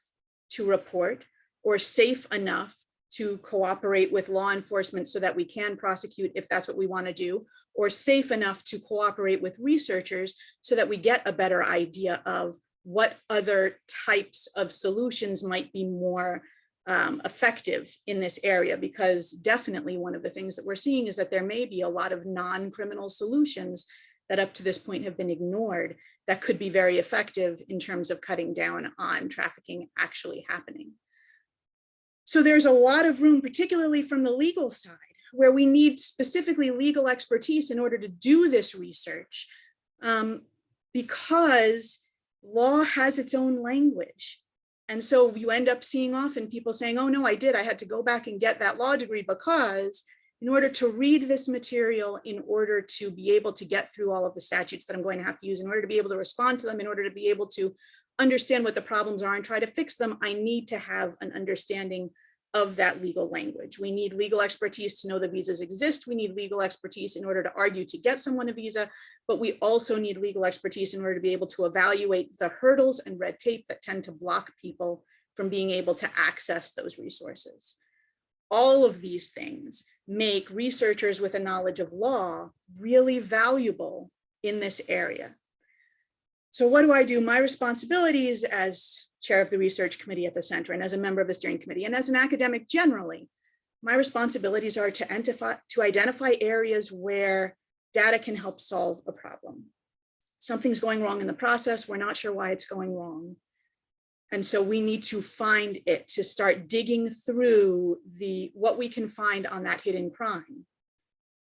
to report, or safe enough to cooperate with law enforcement so that we can prosecute if that's what we want to do, or safe enough to cooperate with researchers so that we get a better idea of what other types of solutions might be more effective in this area. Because definitely one of the things that we're seeing is that there may be a lot of non-criminal solutions that up to this point have been ignored that could be very effective in terms of cutting down on trafficking actually happening. So there's a lot of room, particularly from the legal side, where we need specifically legal expertise in order to do this research, because law has its own language. And so you end up seeing often people saying, oh no, I had to go back and get that law degree because in order to read this material, in order to be able to get through all of the statutes that I'm going to have to use, in order to be able to respond to them, in order to be able to understand what the problems are and try to fix them, I need to have an understanding of that legal language. We need legal expertise to know the visas exist. We need legal expertise in order to argue to get someone a visa, but we also need legal expertise in order to be able to evaluate the hurdles and red tape that tend to block people from being able to access those resources. All of these things make researchers with a knowledge of law really valuable in this area. So what do I do? My responsibilities as chair of the research committee at the center and as a member of the steering committee and as an academic generally, my responsibilities are to identify areas where data can help solve a problem. Something's going wrong in the process. We're not sure why it's going wrong. And so we need to find it, to start digging through what we can find on that hidden crime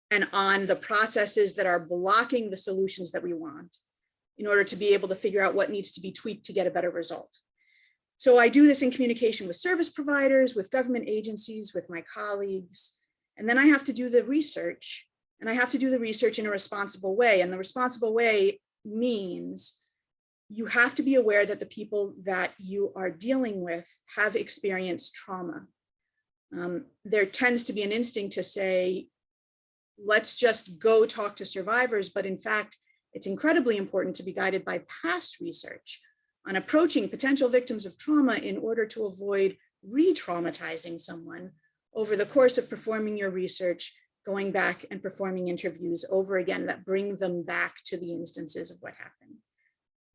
and on the processes that are blocking the solutions that we want in order to be able to figure out what needs to be tweaked to get a better result. So I do this in communication with service providers, with government agencies, with my colleagues, and then I have to do the research, and I have to do the research in a responsible way. And the responsible way means you have to be aware that the people that you are dealing with have experienced trauma. There tends to be an instinct to say, let's just go talk to survivors, but in fact, it's incredibly important to be guided by past research on approaching potential victims of trauma in order to avoid re-traumatizing someone over the course of performing your research, going back and performing interviews over again that bring them back to the instances of what happened.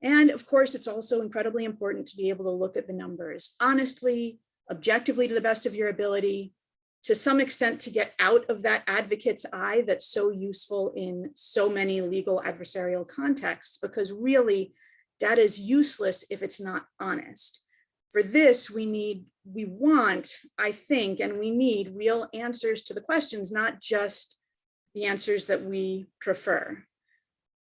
And of course, it's also incredibly important to be able to look at the numbers honestly, objectively, to the best of your ability, to some extent to get out of that advocate's eye that's so useful in so many legal adversarial contexts, because really data is useless if it's not honest. For this, we want, I think, and we need real answers to the questions, not just the answers that we prefer.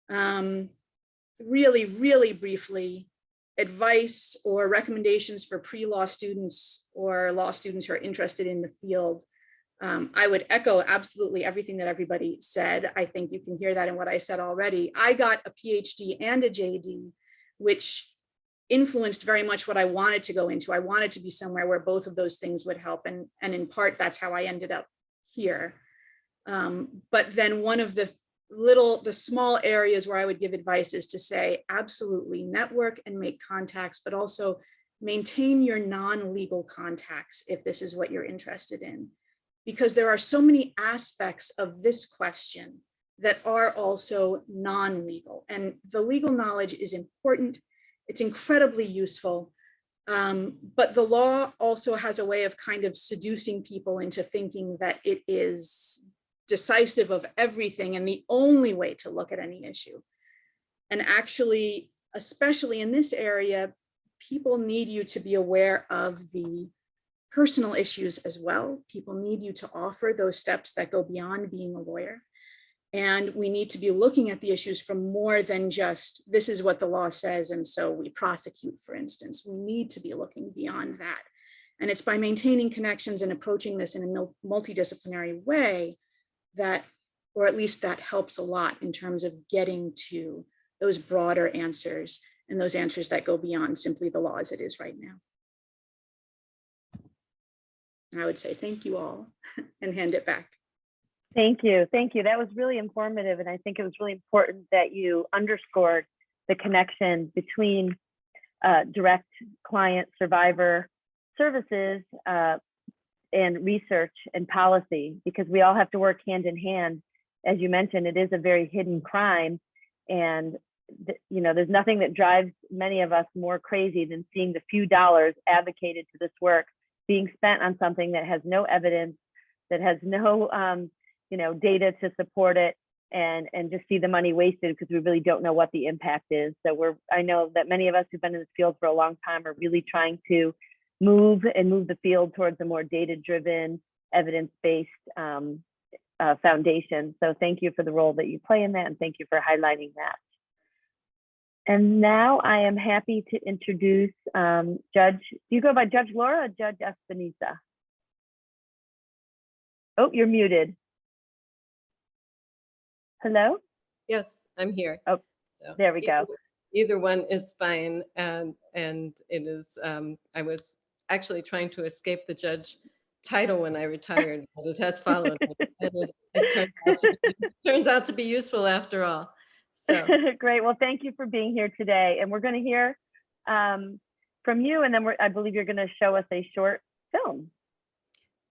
Really, really briefly, advice or recommendations for pre-law students or law students who are interested in the field. I would echo absolutely everything that everybody said. I think you can hear that in what I said already. I got a PhD and a JD, which influenced very much what I wanted to go into. I wanted to be somewhere where both of those things would help. And in part, that's how I ended up here. But then one of the small areas where I would give advice is to say, absolutely network and make contacts, but also maintain your non-legal contacts if this is what you're interested in, because there are so many aspects of this question that are also non-legal. And the legal knowledge is important. It's incredibly useful. But the law also has a way of kind of seducing people into thinking that it is decisive of everything and the only way to look at any issue. And actually, especially in this area, people need you to be aware of the personal issues as well. People need you to offer those steps that go beyond being a lawyer. And we need to be looking at the issues from more than just, this is what the law says, and so we prosecute, for instance. We need to be looking beyond that. And it's by maintaining connections and approaching this in a multidisciplinary way that, or at least that helps a lot in terms of getting to those broader answers and those answers that go beyond simply the law as it is right now. And I would say thank you all and hand it back. Thank you. Thank you. That was really informative. And I think it was really important that you underscored the connection between direct client survivor services and research and policy, because we all have to work hand in hand. As you mentioned, it is a very hidden crime. And you know, there's nothing that drives many of us more crazy than seeing the few dollars advocated to this work being spent on something that has no evidence, that has no you know, data to support it, and just see the money wasted because we really don't know what the impact is. So I know that many of us who've been in this field for a long time are really trying to move the field towards a more data-driven, evidence-based foundation. So thank you for the role that you play in that, and thank you for highlighting that. And now I am happy to introduce Judge, do you go by Judge Laura or Judge Espinoza? Oh, you're muted. Hello? Yes, I'm here. Oh, so there we go. Either one is fine. And it is, I was actually trying to escape the judge title when I retired, but it has followed me. And it turns out to be useful after all. So great. Well, thank you for being here today. And we're going to hear from you, and then I believe you're going to show us a short film.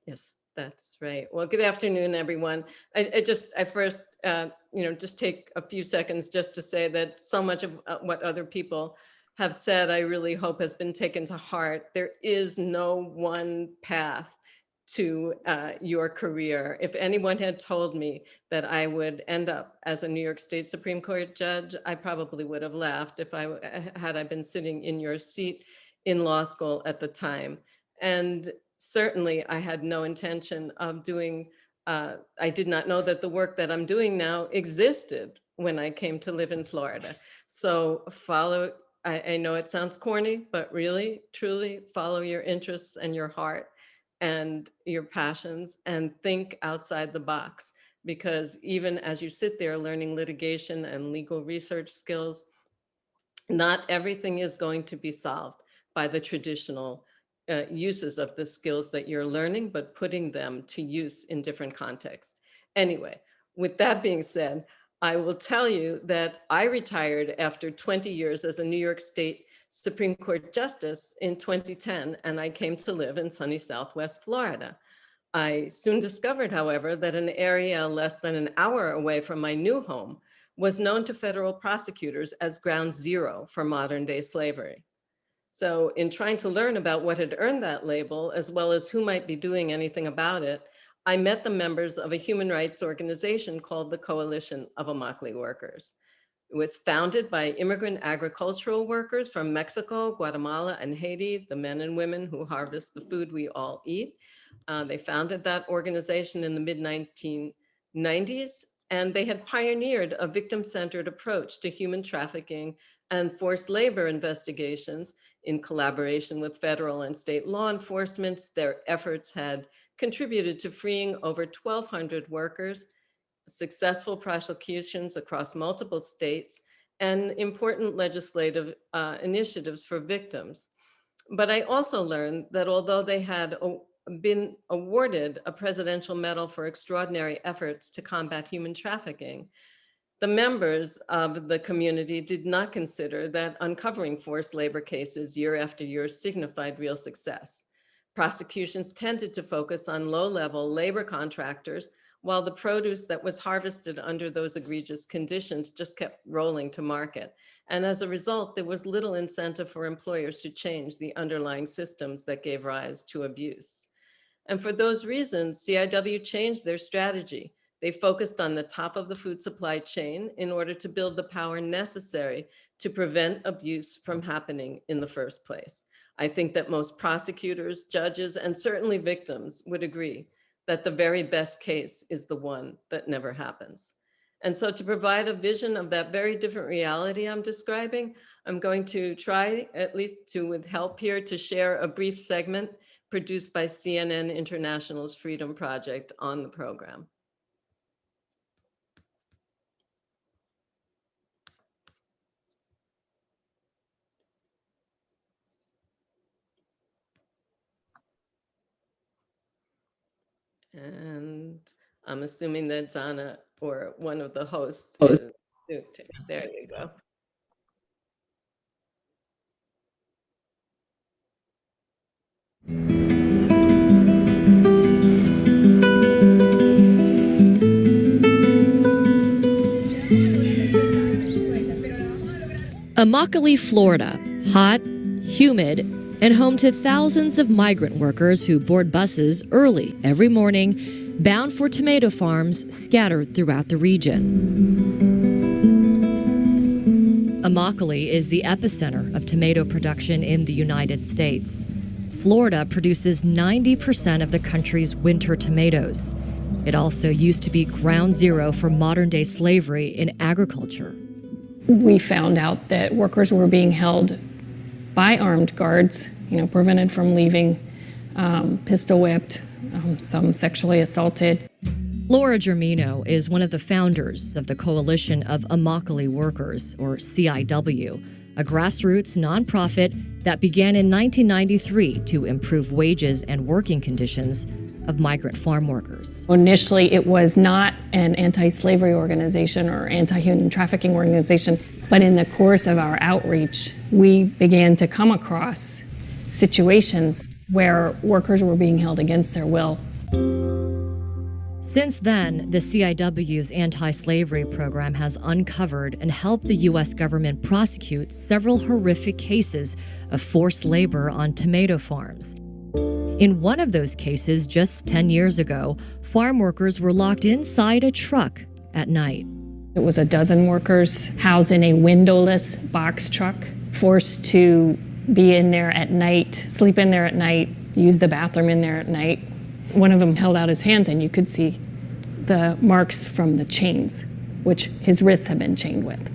yes, that's right. Well, good afternoon, everyone. I first, you know, just take a few seconds just to say that so much of what other people have said, I really hope has been taken to heart. There is no one path to your career. If anyone had told me that I would end up as a New York State Supreme Court judge, I probably would have laughed if I been sitting in your seat in law school at the time. And certainly I had no intention of doing, I did not know that the work that I'm doing now existed when I came to live in Florida. So I know it sounds corny, but really, truly follow your interests and your heart and your passions, and think outside the box, because even as you sit there learning litigation and legal research skills, not everything is going to be solved by the traditional uses of the skills that you're learning, but putting them to use in different contexts. Anyway, with that being said, I will tell you that I retired after 20 years as a New York State Supreme Court Justice in 2010, and I came to live in sunny Southwest Florida. I soon discovered, however, that an area less than an hour away from my new home was known to federal prosecutors as ground zero for modern day slavery. So in trying to learn about what had earned that label, as well as who might be doing anything about it, I met the members of a human rights organization called the Coalition of Immokalee Workers. It was founded by immigrant agricultural workers from Mexico, Guatemala, and Haiti, the men and women who harvest the food we all eat. They founded that organization in the mid-1990s, and they had pioneered a victim-centered approach to human trafficking and forced labor investigations in collaboration with federal and state law enforcement. Their efforts had contributed to freeing over 1,200 workers, successful prosecutions across multiple states, and important legislative initiatives for victims. But I also learned that although they had been awarded a Presidential Medal for extraordinary efforts to combat human trafficking, The members of the community did not consider that uncovering forced labor cases year after year signified real success. Prosecutions tended to focus on low-level labor contractors, while the produce that was harvested under those egregious conditions just kept rolling to market. And as a result, there was little incentive for employers to change the underlying systems that gave rise to abuse. And for those reasons, CIW changed their strategy. They focused on the top of the food supply chain in order to build the power necessary to prevent abuse from happening in the first place. I think that most prosecutors, judges, and certainly victims would agree that the very best case is the one that never happens. And so to provide a vision of that very different reality I'm describing, I'm going to try, at least with help here, to share a brief segment produced by CNN International's Freedom Project on the program. And I'm assuming that Donna or one of the hosts is, there you go. Immokalee, Florida, hot, humid, and home to thousands of migrant workers who board buses early every morning, bound for tomato farms scattered throughout the region. Immokalee is the epicenter of tomato production in the United States. Florida produces 90% of the country's winter tomatoes. It also used to be ground zero for modern-day slavery in agriculture. We found out that workers were being held by armed guards, prevented from leaving, pistol whipped, some sexually assaulted. Laura Germino is one of the founders of the Coalition of Immokalee Workers, or CIW, a grassroots nonprofit that began in 1993 to improve wages and working conditions of migrant farm workers. Initially, it was not an anti-slavery organization or anti-human trafficking organization, but in the course of our outreach, we began to come across situations where workers were being held against their will. Since then, the CIW's anti-slavery program has uncovered and helped the U.S. government prosecute several horrific cases of forced labor on tomato farms. In one of those cases, just 10 years ago, farm workers were locked inside a truck at night. It was a dozen workers housed in a windowless box truck, forced to be in there at night, sleep in there at night, use the bathroom in there at night. One of them held out his hands and you could see the marks from the chains, which his wrists had been chained with.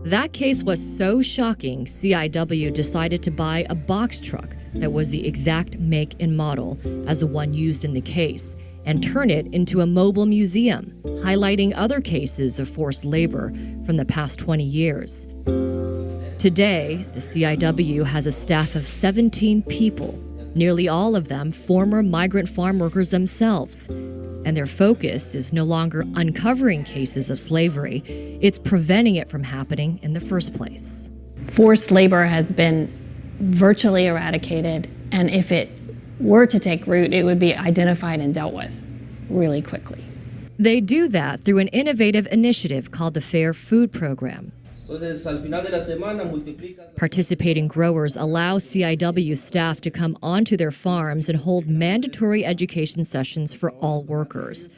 That case was so shocking, CIW decided to buy a box truck that was the exact make and model as the one used in the case, and turn it into a mobile museum, highlighting other cases of forced labor from the past 20 years. Today, the CIW has a staff of 17 people, nearly all of them former migrant farm workers themselves. And their focus is no longer uncovering cases of slavery, it's preventing it from happening in the first place. Forced labor has been virtually eradicated, and if it were to take root, it would be identified and dealt with really quickly. They do that through an innovative initiative called the Fair Food Program. Participating growers allow CIW staff to come onto their farms and hold mandatory education sessions for all workers.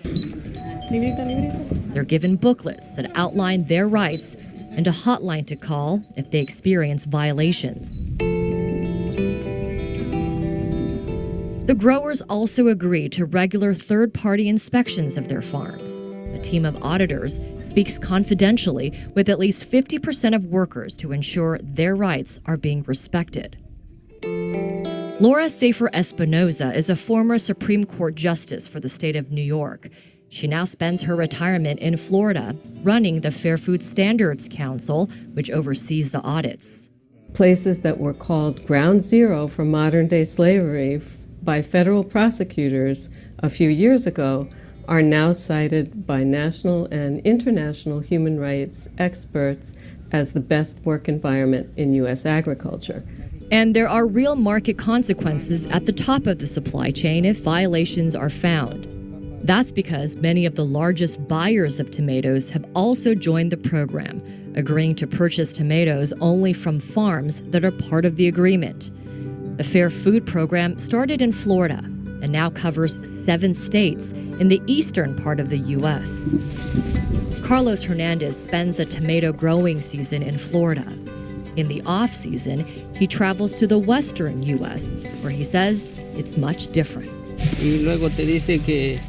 They're given booklets that outline their rights and a hotline to call if they experience violations. The growers also agree to regular third-party inspections of their farms. A team of auditors speaks confidentially with at least 50% of workers to ensure their rights are being respected. Laura Safer Espinoza is a former Supreme Court Justice for the state of New York. She now spends her retirement in Florida, running the Fair Food Standards Council, which oversees the audits. Places that were called ground zero for modern-day slavery by federal prosecutors a few years ago are now cited by national and international human rights experts as the best work environment in U.S. agriculture. And there are real market consequences at the top of the supply chain if violations are found. That's because many of the largest buyers of tomatoes have also joined the program, agreeing to purchase tomatoes only from farms that are part of the agreement. The Fair Food Program started in Florida and now covers 7 states in the eastern part of the U.S. Carlos Hernandez spends the tomato growing season in Florida. In the off-season, he travels to the western U.S., where he says it's much different.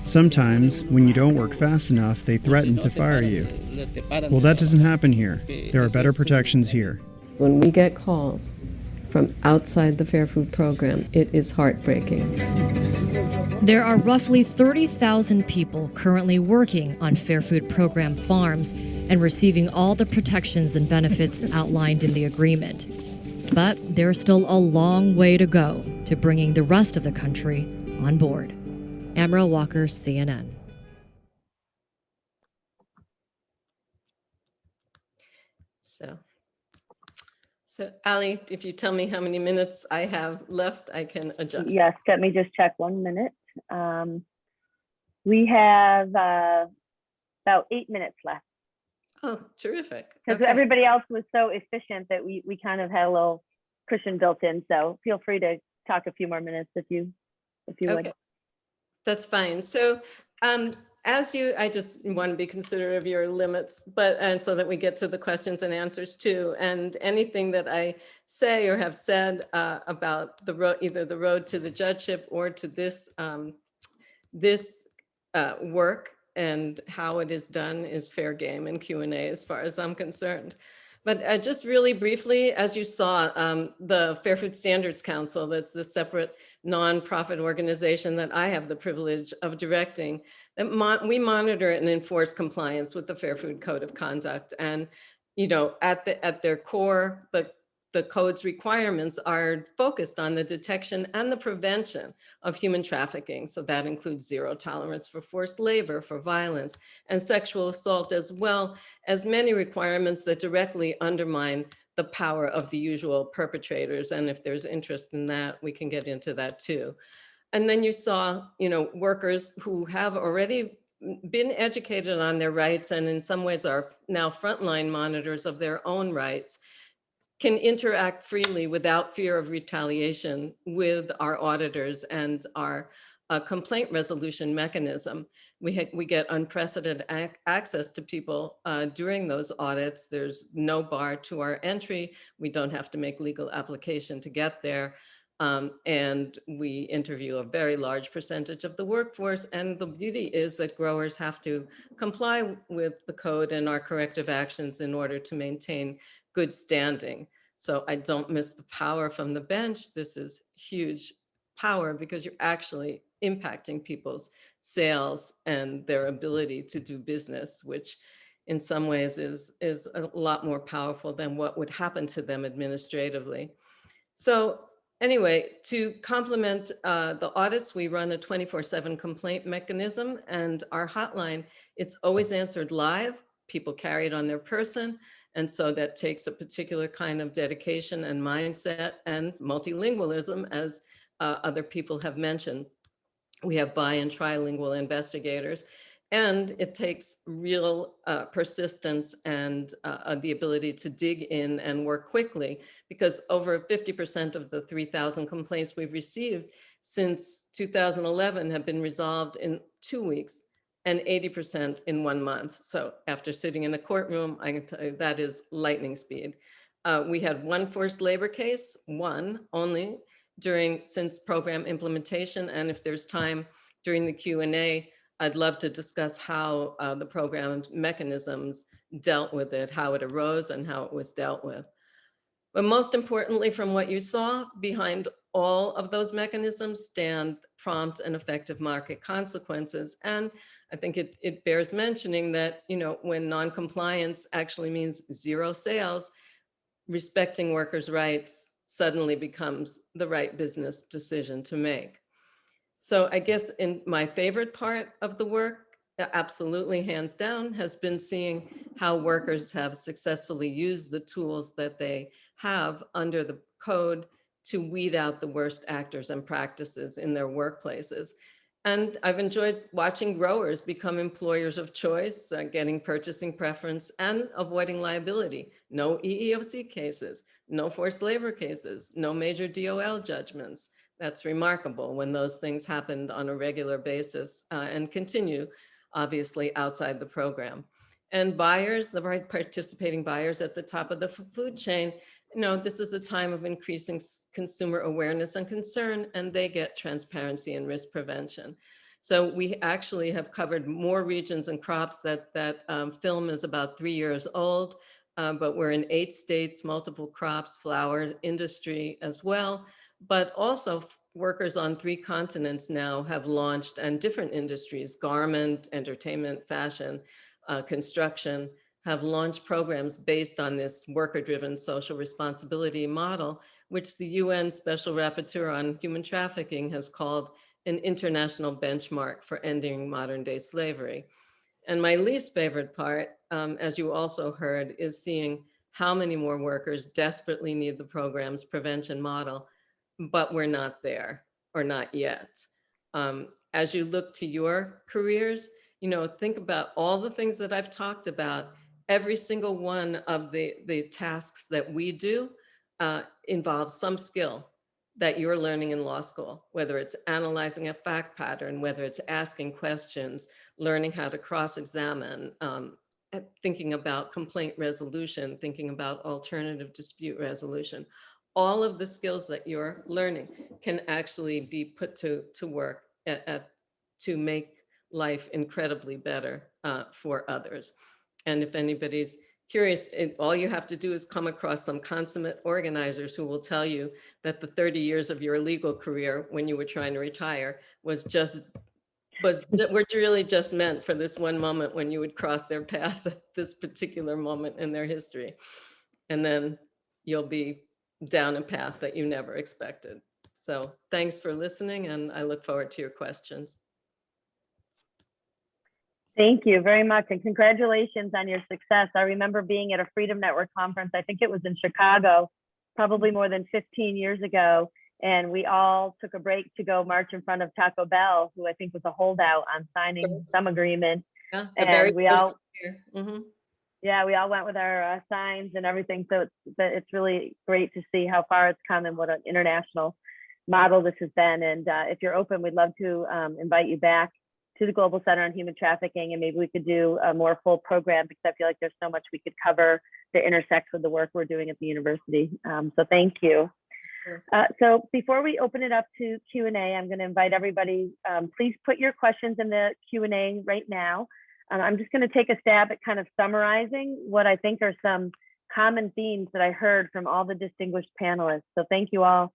Sometimes, when you don't work fast enough, they threaten to fire you. Well, that doesn't happen here. There are better protections here. When we get calls from outside the Fair Food Program, it is heartbreaking. There are roughly 30,000 people currently working on Fair Food Program farms and receiving all the protections and benefits outlined in the agreement. But there's still a long way to go to bringing the rest of the country on board. Amra Walker, CNN. So Ali, if you tell me how many minutes I have left, I can adjust. Yes, let me just check 1 minute. We have about 8 minutes left. Oh, terrific. Because Okay. everybody else was so efficient that we kind of had a little cushion built in. So feel free to talk a few more minutes if you would. Okay, that's fine. So I just want to be considerate of your limits, and so that we get to the questions and answers too. And anything that I say or have said about the road, either the road to the judgeship or to this work and how it is done is fair game and Q&A as far as I'm concerned. But just really briefly, as you saw, the Fair Food Standards Council, that's the separate nonprofit organization that I have the privilege of directing, we monitor and enforce compliance with the Fair Food Code of Conduct. And, at their core, the code's requirements are focused on the detection and the prevention of human trafficking. So that includes zero tolerance for forced labor, for violence, and sexual assault, as well as many requirements that directly undermine the power of the usual perpetrators. And if there's interest in that, we can get into that too. And then you saw, workers who have already been educated on their rights and in some ways are now frontline monitors of their own rights, can interact freely without fear of retaliation with our auditors and our complaint resolution mechanism. We get unprecedented access to people during those audits. There's no bar to our entry. We don't have to make legal application to get there. And we interview a very large percentage of the workforce. And the beauty is that growers have to comply with the code and our corrective actions in order to maintain good standing. So I don't miss the power from the bench. This is huge power because you're actually impacting people's sales and their ability to do business, which in some ways is a lot more powerful than what would happen to them administratively. So anyway, to complement the audits, we run a 24/7 complaint mechanism, and our hotline, it's always answered live. People carry it on their person. And so that takes a particular kind of dedication and mindset and multilingualism, as other people have mentioned. We have bi and trilingual investigators, and it takes real persistence and the ability to dig in and work quickly, because over 50% of the 3,000 complaints we've received since 2011 have been resolved in 2 weeks. And 80% in 1 month. So after sitting in a courtroom, I can tell you that is lightning speed. We had one forced labor case, one only, since program implementation. And if there's time during the Q&A, I'd love to discuss how the program mechanisms dealt with it, how it arose and how it was dealt with. But most importantly, from what you saw, behind all of those mechanisms stand prompt and effective market consequences. And I think it bears mentioning that, when non-compliance actually means zero sales, respecting workers' rights suddenly becomes the right business decision to make. So I guess in my favorite part of the work absolutely hands down, has been seeing how workers have successfully used the tools that they have under the code to weed out the worst actors and practices in their workplaces. And I've enjoyed watching growers become employers of choice, getting purchasing preference and avoiding liability. No EEOC cases, no forced labor cases, no major DOL judgments. That's remarkable when those things happened on a regular basis and continue, obviously, outside the program. And buyers, the right participating buyers at the top of the food chain, this is a time of increasing consumer awareness and concern, and they get transparency and risk prevention. So we actually have covered more regions and crops. That film is about 3 years old, but we're in 8 states, multiple crops, flower industry as well. But also workers on 3 continents now have launched, and different industries, garment, entertainment, fashion, construction, have launched programs based on this worker-driven social responsibility model, which the UN Special Rapporteur on Human Trafficking has called an international benchmark for ending modern-day slavery. And my least favorite part, as you also heard, is seeing how many more workers desperately need the program's prevention model, but we're not there, or not yet. As you look to your careers, think about all the things that I've talked about. Every single one of the tasks that we do involves some skill that you're learning in law school, whether it's analyzing a fact pattern, whether it's asking questions, learning how to cross-examine, thinking about complaint resolution, thinking about alternative dispute resolution. All of the skills that you're learning can actually be put to work to make life incredibly better for others. And if anybody's curious, all you have to do is come across some consummate organizers who will tell you that the 30 years of your legal career when you were trying to retire was really just meant for this one moment when you would cross their paths at this particular moment in their history. And then you'll be down a path that you never expected. So thanks for listening, and I look forward to your questions. Thank you very much, and congratulations on your success. I remember being at a Freedom Network conference, I think it was in Chicago, probably more than 15 years ago, and we all took a break to go march in front of Taco Bell, who I think was a holdout on signing some agreement. Yeah, and we all, mm-hmm. Yeah, we all went with our signs and everything. So it's really great to see how far it's come and what an international model this has been. And if you're open, we'd love to invite you back to the Global Center on Human Trafficking, and maybe we could do a more full program, because I feel like there's so much we could cover that intersects with the work we're doing at the university. So thank you. So before we open it up to Q&A, I'm going to invite everybody, please put your questions in the Q&A right now. I'm just going to take a stab at kind of summarizing what I think are some common themes that I heard from all the distinguished panelists. So thank you all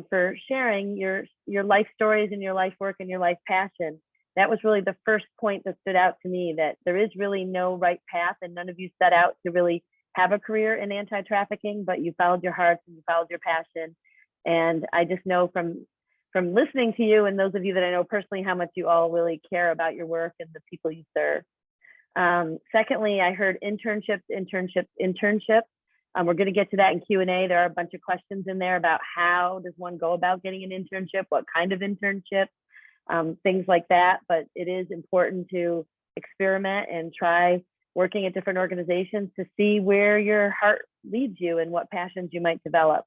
for sharing your life stories and your life work and your life passion. That was really the first point that stood out to me, that there is really no right path, and none of you set out to really have a career in anti-trafficking, but you followed your hearts and you followed your passion. And I just know from listening to you and those of you that I know personally, how much you all really care about your work and the people you serve. Secondly, I heard internships. We're going to get to that in Q&A. There are a bunch of questions in there about how does one go about getting an internship, what kind of internship, things like that. But it is important to experiment and try working at different organizations to see where your heart leads you and what passions you might develop.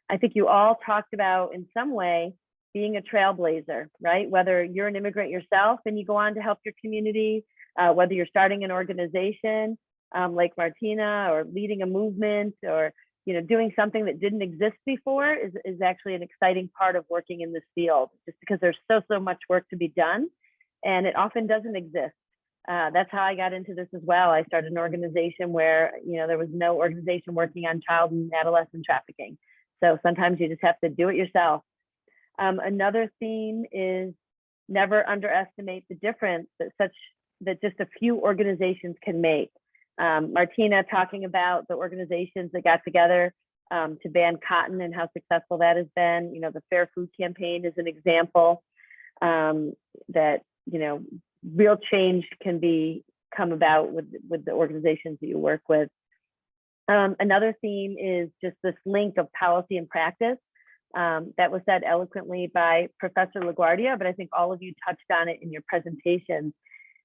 I think you all talked about, in some way, being a trailblazer, right? Whether you're an immigrant yourself and you go on to help your community, whether you're starting an organization like Martina, or leading a movement, or doing something that didn't exist before is actually an exciting part of working in this field, just because there's so much work to be done, and it often doesn't exist. That's how I got into this as well. I started an organization where there was no organization working on child and adolescent trafficking. So sometimes you just have to do it yourself. Another theme is never underestimate the difference that just a few organizations can make. Martina talking about the organizations that got together to ban cotton and how successful that has been. The Fair Food Campaign is an example that real change can come about with the organizations that you work with. Another theme is just this link of policy and practice that was said eloquently by Professor LaGuardia, but I think all of you touched on it in your presentations,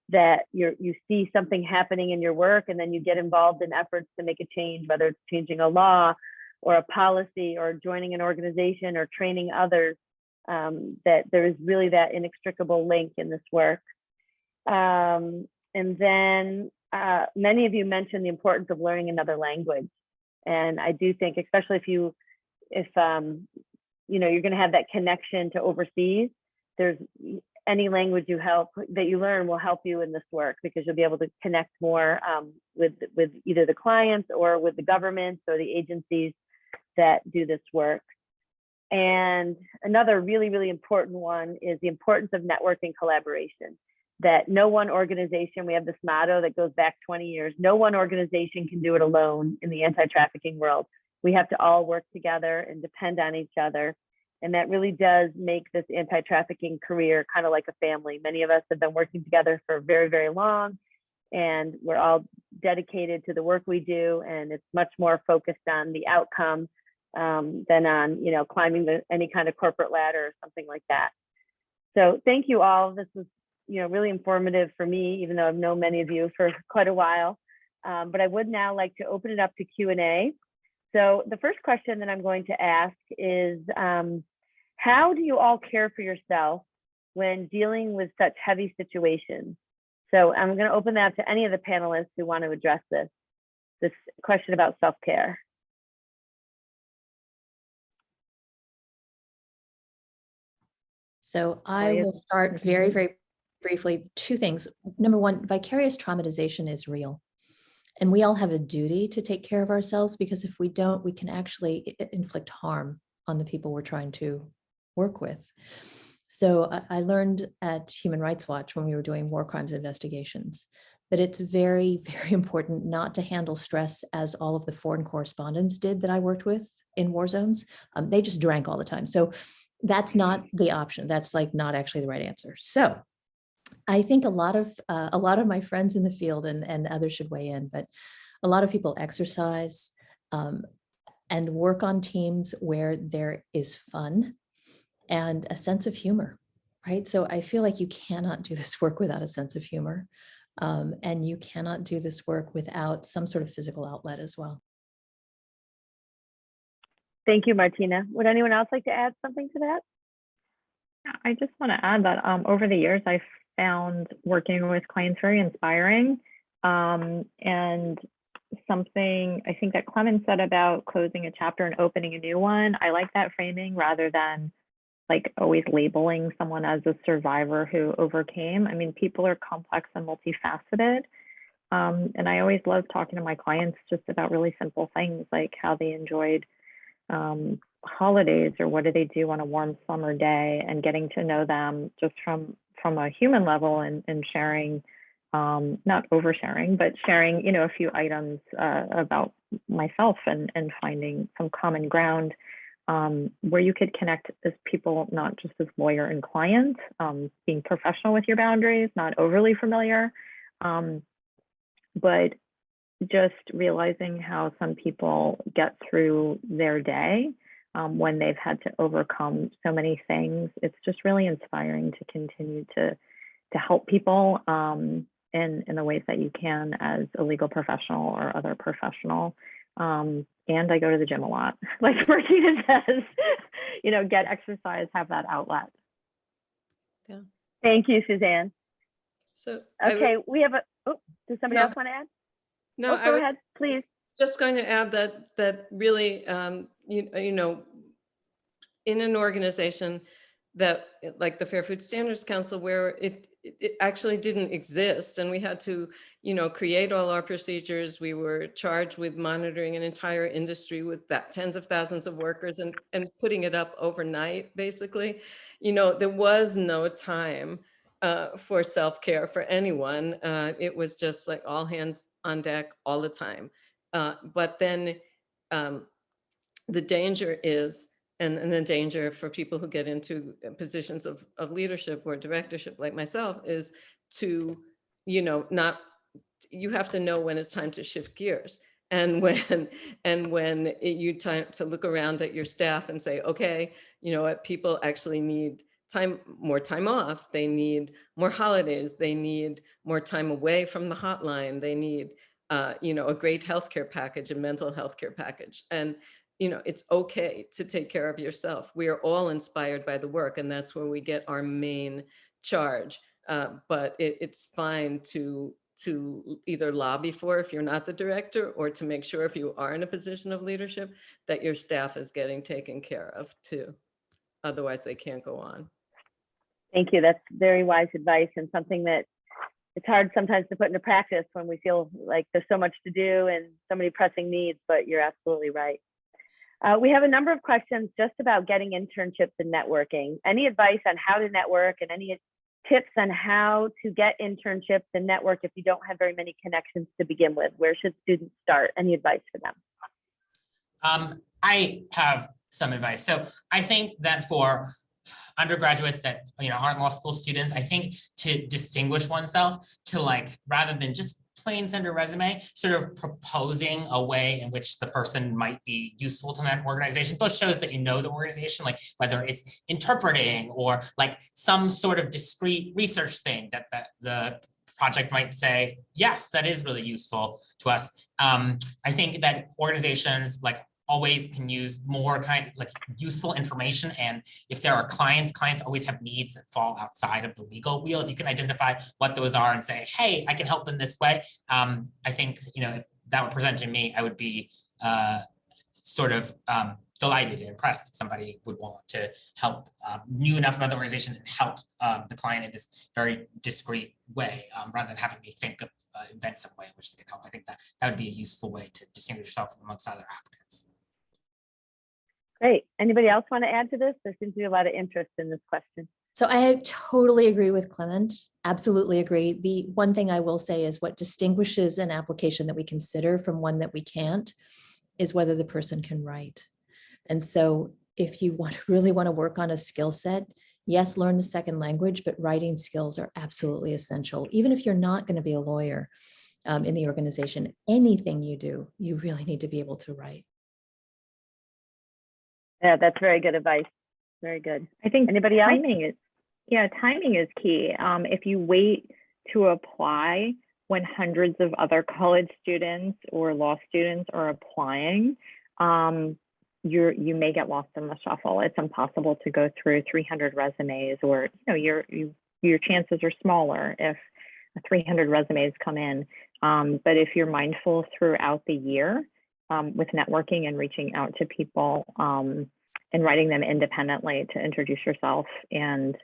that you see something happening in your work and then you get involved in efforts to make a change, whether it's changing a law or a policy or joining an organization or training others, that there is really that inextricable link in this work. And then many of you mentioned the importance of learning another language. And I do think, especially if you're going to have that connection to overseas, there's any language that you learn will help you in this work, because you'll be able to connect more with either the clients or with the governments or the agencies that do this work. And another really, really important one is the importance of networking collaboration. That no one organization, we have this motto that goes back 20 years, no one organization can do it alone in the anti-trafficking world. We have to all work together and depend on each other. And that really does make this anti-trafficking career kind of like a family. Many of us have been working together for very, very long, and we're all dedicated to the work we do. And it's much more focused on the outcome than on, climbing any kind of corporate ladder or something like that. So thank you all. This was, really informative for me, even though I've known many of you for quite a while. But I would now like to open it up to Q&A. So the first question that I'm going to ask is, how do you all care for yourself when dealing with such heavy situations? So I'm going to open that to any of the panelists who want to address this question about self-care. So I will start very, very briefly. Two things. Number one, vicarious traumatization is real. And we all have a duty to take care of ourselves, because if we don't, we can actually inflict harm on the people we're trying to work with. So I learned at Human Rights Watch, when we were doing war crimes investigations, that it's very, very important not to handle stress as all of the foreign correspondents did that I worked with in war zones. They just drank all the time. So that's not the option. That's not actually the right answer. So I think a lot of my friends in the field, and others should weigh in, but a lot of people exercise and work on teams where there is fun and a sense of humor, right? So I feel like you cannot do this work without a sense of humor, and you cannot do this work without some sort of physical outlet as well. Thank you, Martina. Would anyone else like to add something to that? I just want to add that over the years, I've found working with clients very inspiring. And something I think that Clement said about closing a chapter and opening a new one, I like that framing rather than always labeling someone as a survivor who overcame. I mean, people are complex and multifaceted. And I always love talking to my clients just about really simple things, like how they enjoyed holidays, or what do they do on a warm summer day, and getting to know them just from a human level, and sharing, not oversharing, but sharing, a few items about myself, and finding some common ground where you could connect as people, not just as lawyer and client, being professional with your boundaries, not overly familiar, but just realizing how some people get through their day when they've had to overcome so many things. It's just really inspiring to continue to help people in the ways that you can as a legal professional or other professional. And I go to the gym a lot, like Martina says, get exercise, have that outlet. Yeah. Thank you, Suzanne. So okay, we have does somebody else want to add? No, go ahead, please. Just going to add that really, in an organization that, like the Fair Food Standards Council, where it actually didn't exist, and we had to, create all our procedures. We were charged with monitoring an entire industry with tens of thousands of workers, and putting it up overnight, basically. There was no time for self-care for anyone. It was just like all hands on deck all the time. But then the danger is, and the danger for people who get into positions of leadership or directorship like myself, is to, not, you have to know when it's time to shift gears. And when you time to look around at your staff and say, okay, you know what, people actually need more time off. They need more holidays. They need more time away from the hotline. They need, a great healthcare package, a mental health care package. And, it's okay to take care of yourself. We are all inspired by the work, and that's where we get our main charge. But it's fine to either lobby for, if you're not the director, or to make sure, if you are in a position of leadership, that your staff is getting taken care of too. Otherwise they can't go on. Thank you. That's very wise advice, and something that it's hard sometimes to put into practice when we feel like there's so much to do and so many pressing needs, but you're absolutely right. We have a number of questions just about getting internships and networking. Any advice on how to network, and any tips on how to get internships and network if you don't have very many connections to begin with? Where should students start? Any advice for them? I have some advice. So I think that for undergraduates that aren't law school students, I think to distinguish oneself, to rather than just plain send a resume, sort of proposing a way in which the person might be useful to that organization. Both shows that you know the organization, like whether it's interpreting or some sort of discrete research thing that the project might say, yes, that is really useful to us. I think that organizations always can use more useful information. And if there are clients always have needs that fall outside of the legal wheel. If you can identify what those are and say, hey, I can help in this way. I think, if that were presented to me, I would be delighted and impressed that somebody would want to help, knew enough about the organization and help the client in this very discrete way, rather than having me invent some way in which they can help. I think that would be a useful way to distinguish yourself amongst other applicants. Great. Anybody else want to add to this? There seems to be a lot of interest in this question. So I totally agree with Clement. Absolutely agree. The one thing I will say is what distinguishes an application that we consider from one that we can't is whether the person can write. And so if you really want to work on a skill set, yes, learn the second language, but writing skills are absolutely essential. Even if you're not going to be a lawyer in the organization, anything you do, you really need to be able to write. Yeah, that's very good advice. Very good. I think anybody else? Timing is key. If you wait to apply when hundreds of other college students or law students are applying, you may get lost in the shuffle. It's impossible to go through 300 resumes, or your chances are smaller if 300 resumes come in. But if you're mindful throughout the year, with networking and reaching out to people and writing them independently to introduce yourself and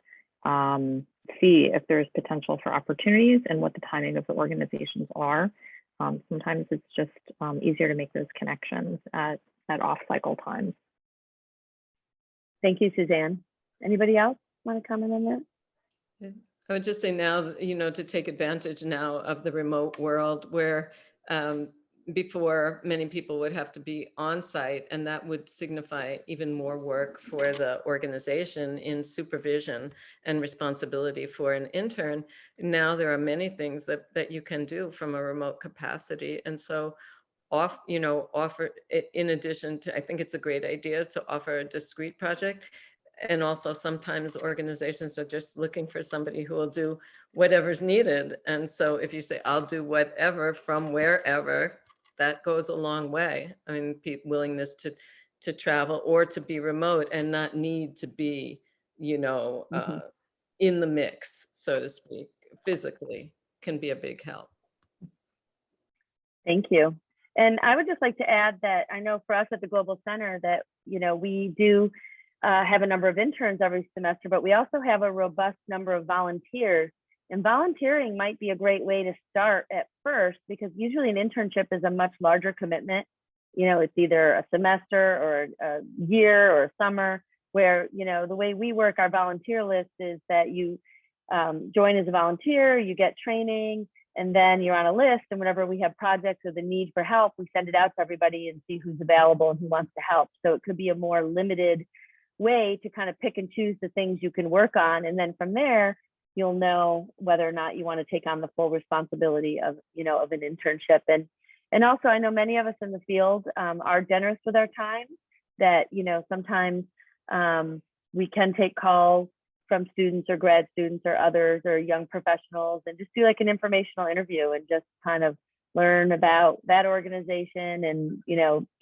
see if there's potential for opportunities and what the timing of the organizations are. Sometimes it's just easier to make those connections at off-cycle times. Thank you, Suzanne. Anybody else want to comment on that? I would just say now, to take advantage now of the remote world where before many people would have to be on site, and that would signify even more work for the organization in supervision and responsibility for an intern. Now there are many things that you can do from a remote capacity. And so offer, in addition to, I think it's a great idea to offer a discrete project. And also sometimes organizations are just looking for somebody who will do whatever's needed. And so if you say, I'll do whatever from wherever, that goes a long way. I mean, willingness to travel or to be remote and not need to be, in the mix, so to speak, physically can be a big help. Thank you. And I would just like to add that I know for us at the Global Center that, we do have a number of interns every semester, but we also have a robust number of volunteers. And volunteering might be a great way to start at first, because usually an internship is a much larger commitment. It's either a semester or a year or a summer, where, the way we work our volunteer list is that you join as a volunteer, you get training, and then you're on a list. And whenever we have projects or the need for help, we send it out to everybody and see who's available and who wants to help. So it could be a more limited way to kind of pick and choose the things you can work on. And then from there, you'll know whether or not you want to take on the full responsibility of, of an internship. And also, I know many of us in the field are generous with our time, that, sometimes we can take calls from students or grad students or others or young professionals and just do like an informational interview and just kind of learn about that organization and,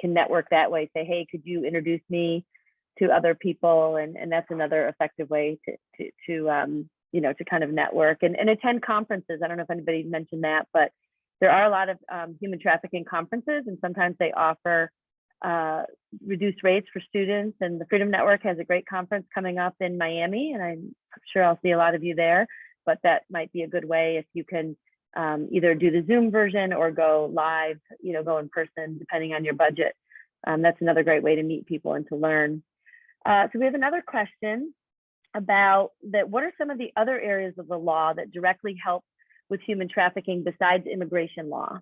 can network that way. Say, hey, could you introduce me to other people? And that's another effective way to kind of network and attend conferences. I don't know if anybody mentioned that, but there are a lot of human trafficking conferences, and sometimes they offer reduced rates for students. And the Freedom Network has a great conference coming up in Miami, and I'm sure I'll see a lot of you there. But that might be a good way if you can either do the Zoom version or go live, go in person, depending on your budget. That's another great way to meet people and to learn. So we have another question about that. What are some of the other areas of the law that directly help with human trafficking besides immigration law?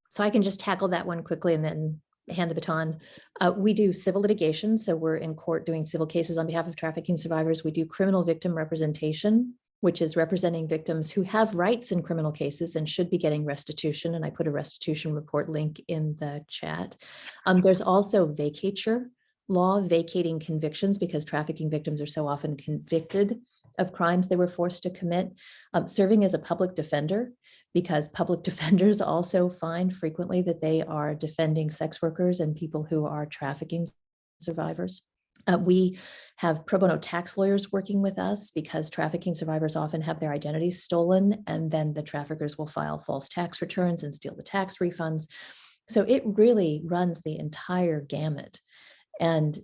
So I can just tackle that one quickly and then hand the baton. We do civil litigation. So we're in court doing civil cases on behalf of trafficking survivors. We do criminal victim representation, which is representing victims who have rights in criminal cases and should be getting restitution. And I put a restitution report link in the chat. There's also vacatur law, vacating convictions, because trafficking victims are so often convicted of crimes they were forced to commit. Serving as a public defender, because public defenders also find frequently that they are defending sex workers and people who are trafficking survivors. We have pro bono tax lawyers working with us, because trafficking survivors often have their identities stolen, and then the traffickers will file false tax returns and steal the tax refunds. So it really runs the entire gamut. And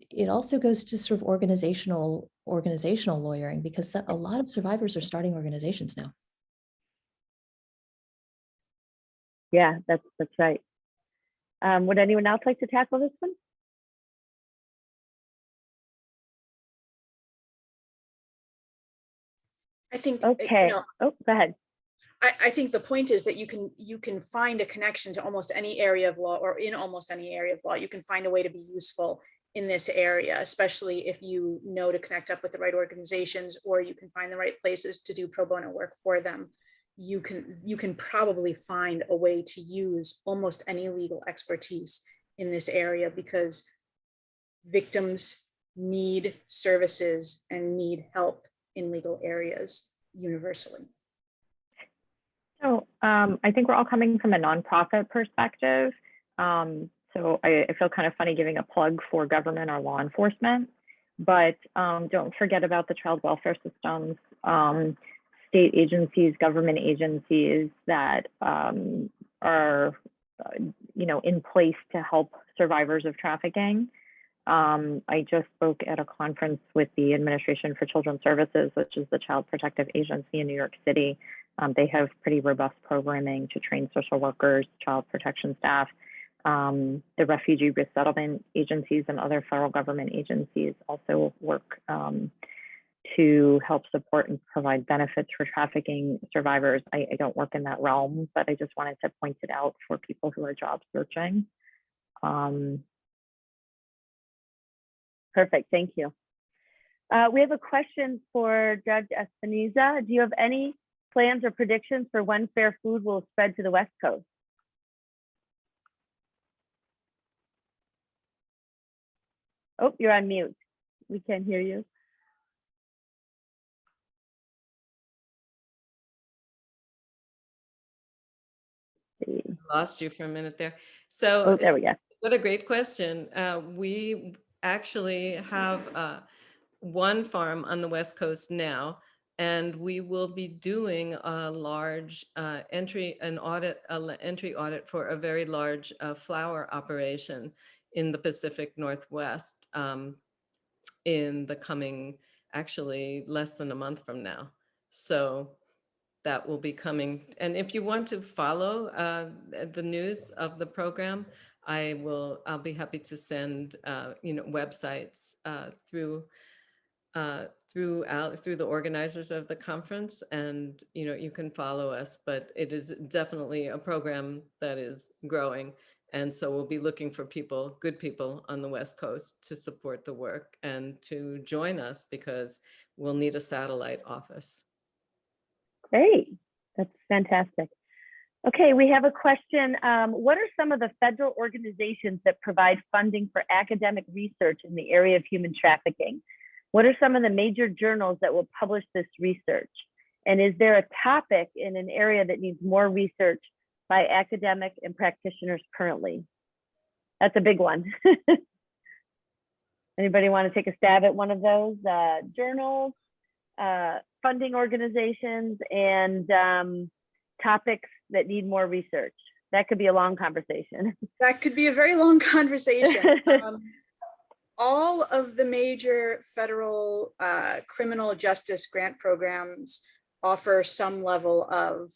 it also goes to sort of organizational lawyering, because a lot of survivors are starting organizations now. Yeah, that's right. Would anyone else like to tackle this one? I think, Okay. Oh, go ahead. I think the point is that you can find a connection to almost any area of law, or in almost any area of law. You can find a way to be useful in this area, especially if you know to connect up with the right organizations, or you can find the right places to do pro bono work for them. You can probably find a way to use almost any legal expertise in this area, because victims need services and need help in legal areas universally. So I think we're all coming from a nonprofit perspective. So I feel kind of funny giving a plug for government or law enforcement, but don't forget about the child welfare systems, state agencies, government agencies that are, in place to help survivors of trafficking. I just spoke at a conference with the Administration for Children's Services, which is the Child Protective Agency in New York City. They have pretty robust programming to train social workers, child protection staff. The refugee resettlement agencies and other federal government agencies also work to help support and provide benefits for trafficking survivors. I don't work in that realm, but I just wanted to point it out for people who are job searching. Perfect, thank you. We have a question for Judge Espinoza. Do you have any plans or predictions for when fair food will spread to the West Coast? Oh, you're on mute. We can't hear you. Lost you for a minute there. So there we go. What a great question. We actually have one farm on the West Coast now, and we will be doing a large entry audit for a very large flower operation in the Pacific Northwest in the coming, actually less than a month from now. So that will be coming. And if you want to follow the news of the program, I'll be happy to send websites through the organizers of the conference, and you can follow us. But it is definitely a program that is growing, And so we'll be looking for people, good people on the West Coast to support the work and to join us, because we'll need a satellite office. Great, that's fantastic. Okay, we have a question. What are some of the federal organizations that provide funding for academic research in the area of human trafficking? What are some of the major journals that will publish this research? And is there a topic in an area that needs more research by academic and practitioners currently? That's a big one. Anybody want to take a stab at one of those journals, funding organizations, and topics that need more research? That could be a long conversation. That could be a very long conversation. All of the major federal criminal justice grant programs offer some level of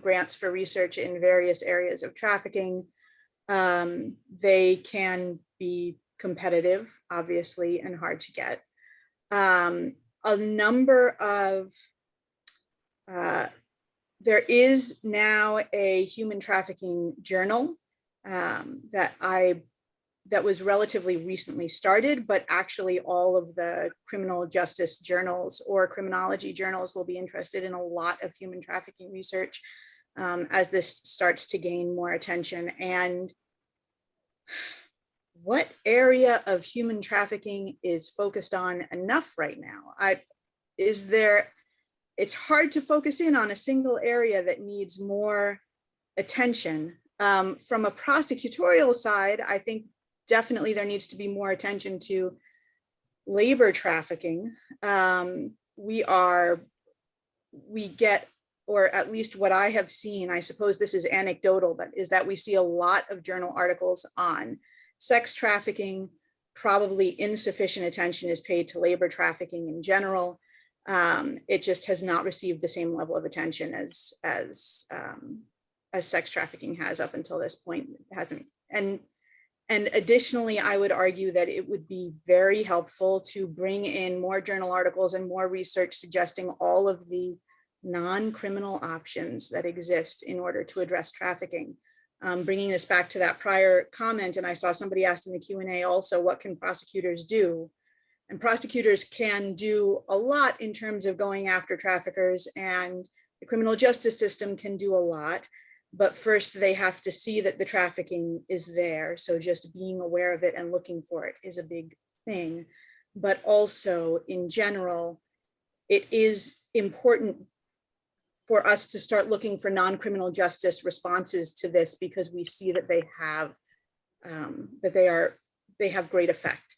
grants for research in various areas of trafficking. They can be competitive, obviously, and hard to get. A number of, there is now a human trafficking journal that was relatively recently started, but actually all of the criminal justice journals or criminology journals will be interested in a lot of human trafficking research as this starts to gain more attention. And what area of human trafficking is focused on enough right now? It's hard to focus in on a single area that needs more attention. From a prosecutorial side, I think definitely there needs to be more attention to labor trafficking. We get, or at least what I have seen, I suppose this is anecdotal, but is that we see a lot of journal articles on sex trafficking. Probably insufficient attention is paid to labor trafficking in general. It just has not received the same level of attention as sex trafficking has up until this point. It hasn't. And additionally, I would argue that it would be very helpful to bring in more journal articles and more research suggesting all of the non-criminal options that exist in order to address trafficking. Bringing this back to that prior comment, and I saw somebody asked in the Q&A also, what can prosecutors do? And prosecutors can do a lot in terms of going after traffickers, and the criminal justice system can do a lot. But first, they have to see that the trafficking is there. So just being aware of it and looking for it is a big thing. But also, in general, it is important for us to start looking for non-criminal justice responses to this, because we see that they have great effect.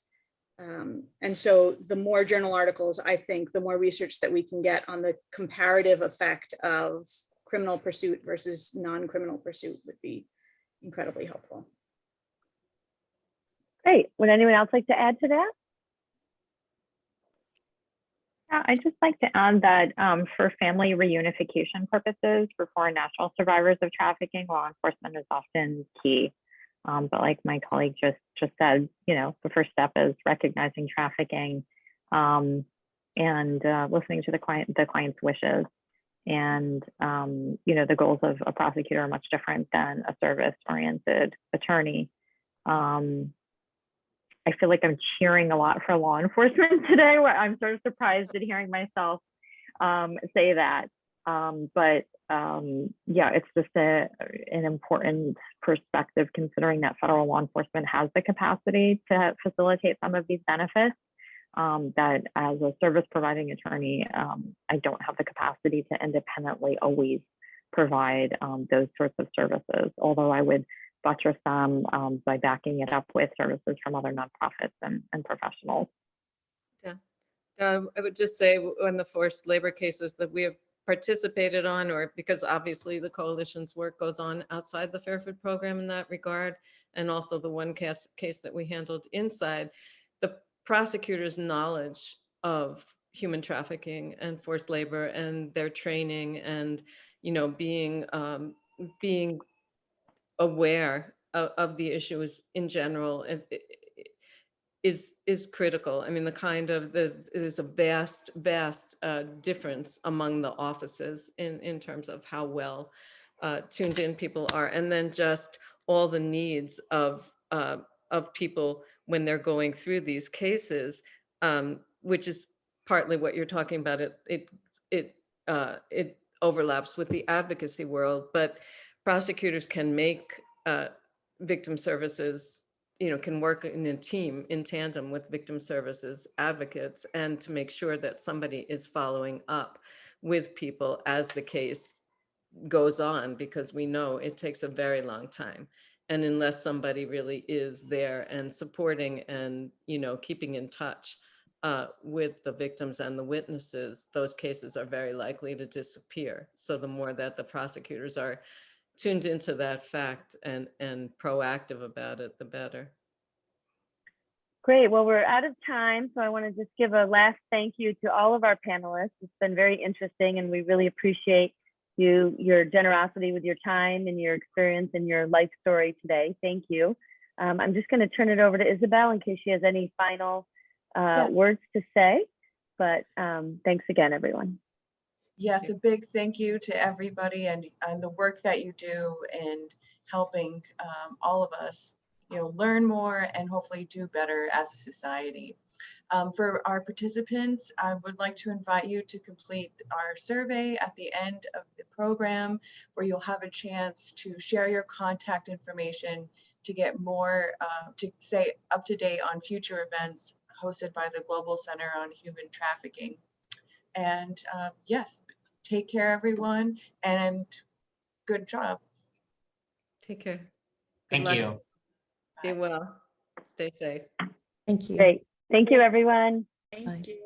And so the more journal articles, I think, the more research that we can get on the comparative effect of criminal pursuit versus non-criminal pursuit would be incredibly helpful. Great. Would anyone else like to add to that? Yeah, I'd just like to add that for family reunification purposes for foreign national survivors of trafficking, law enforcement is often key. But like my colleague just said, the first step is recognizing trafficking and listening to the client's wishes. And, the goals of a prosecutor are much different than a service-oriented attorney. I feel like I'm cheering a lot for law enforcement today, where I'm sort of surprised at hearing myself say that. Yeah, it's just an important perspective, considering that federal law enforcement has the capacity to facilitate some of these benefits. That as a service providing attorney, I don't have the capacity to independently always provide those sorts of services, although I would buttress them by backing it up with services from other nonprofits and professionals. Yeah, I would just say on the forced labor cases that we have participated on, or because obviously the coalition's work goes on outside the Fairfield program in that regard, and also the one case that we handled inside, the prosecutors' knowledge of human trafficking and forced labor and their training and, being aware of the issues in general is critical. I mean, there's a vast difference among the offices in terms of how well tuned in people are. And then just all the needs of people when they're going through these cases, which is partly what you're talking about. It overlaps with the advocacy world, but prosecutors can make victim services, can work in a team in tandem with victim services advocates, and to make sure that somebody is following up with people as the case goes on, because we know it takes a very long time. And unless somebody really is there and supporting and, keeping in touch with the victims and the witnesses, those cases are very likely to disappear. So the more that the prosecutors are tuned into that fact and proactive about it, the better. Great. Well, we're out of time, so I want to just give a last thank you to all of our panelists. It's been very interesting, and we really appreciate your generosity with your time and your experience and your life story today. Thank you. I'm just going to turn it over to Isabel in case she has any final words to say, but thanks again, everyone. Yes, a big thank you to everybody and the work that you do in helping all of us, learn more and hopefully do better as a society. For our participants, I would like to invite you to complete our survey at the end of the program, where you'll have a chance to share your contact information to get more, to stay up to date on future events hosted by the Global Center on Human Trafficking. And yes, take care, everyone, and good job. Take care. Thank you. Be well. Stay safe. Thank you. Great. Thank you, everyone. Thank you.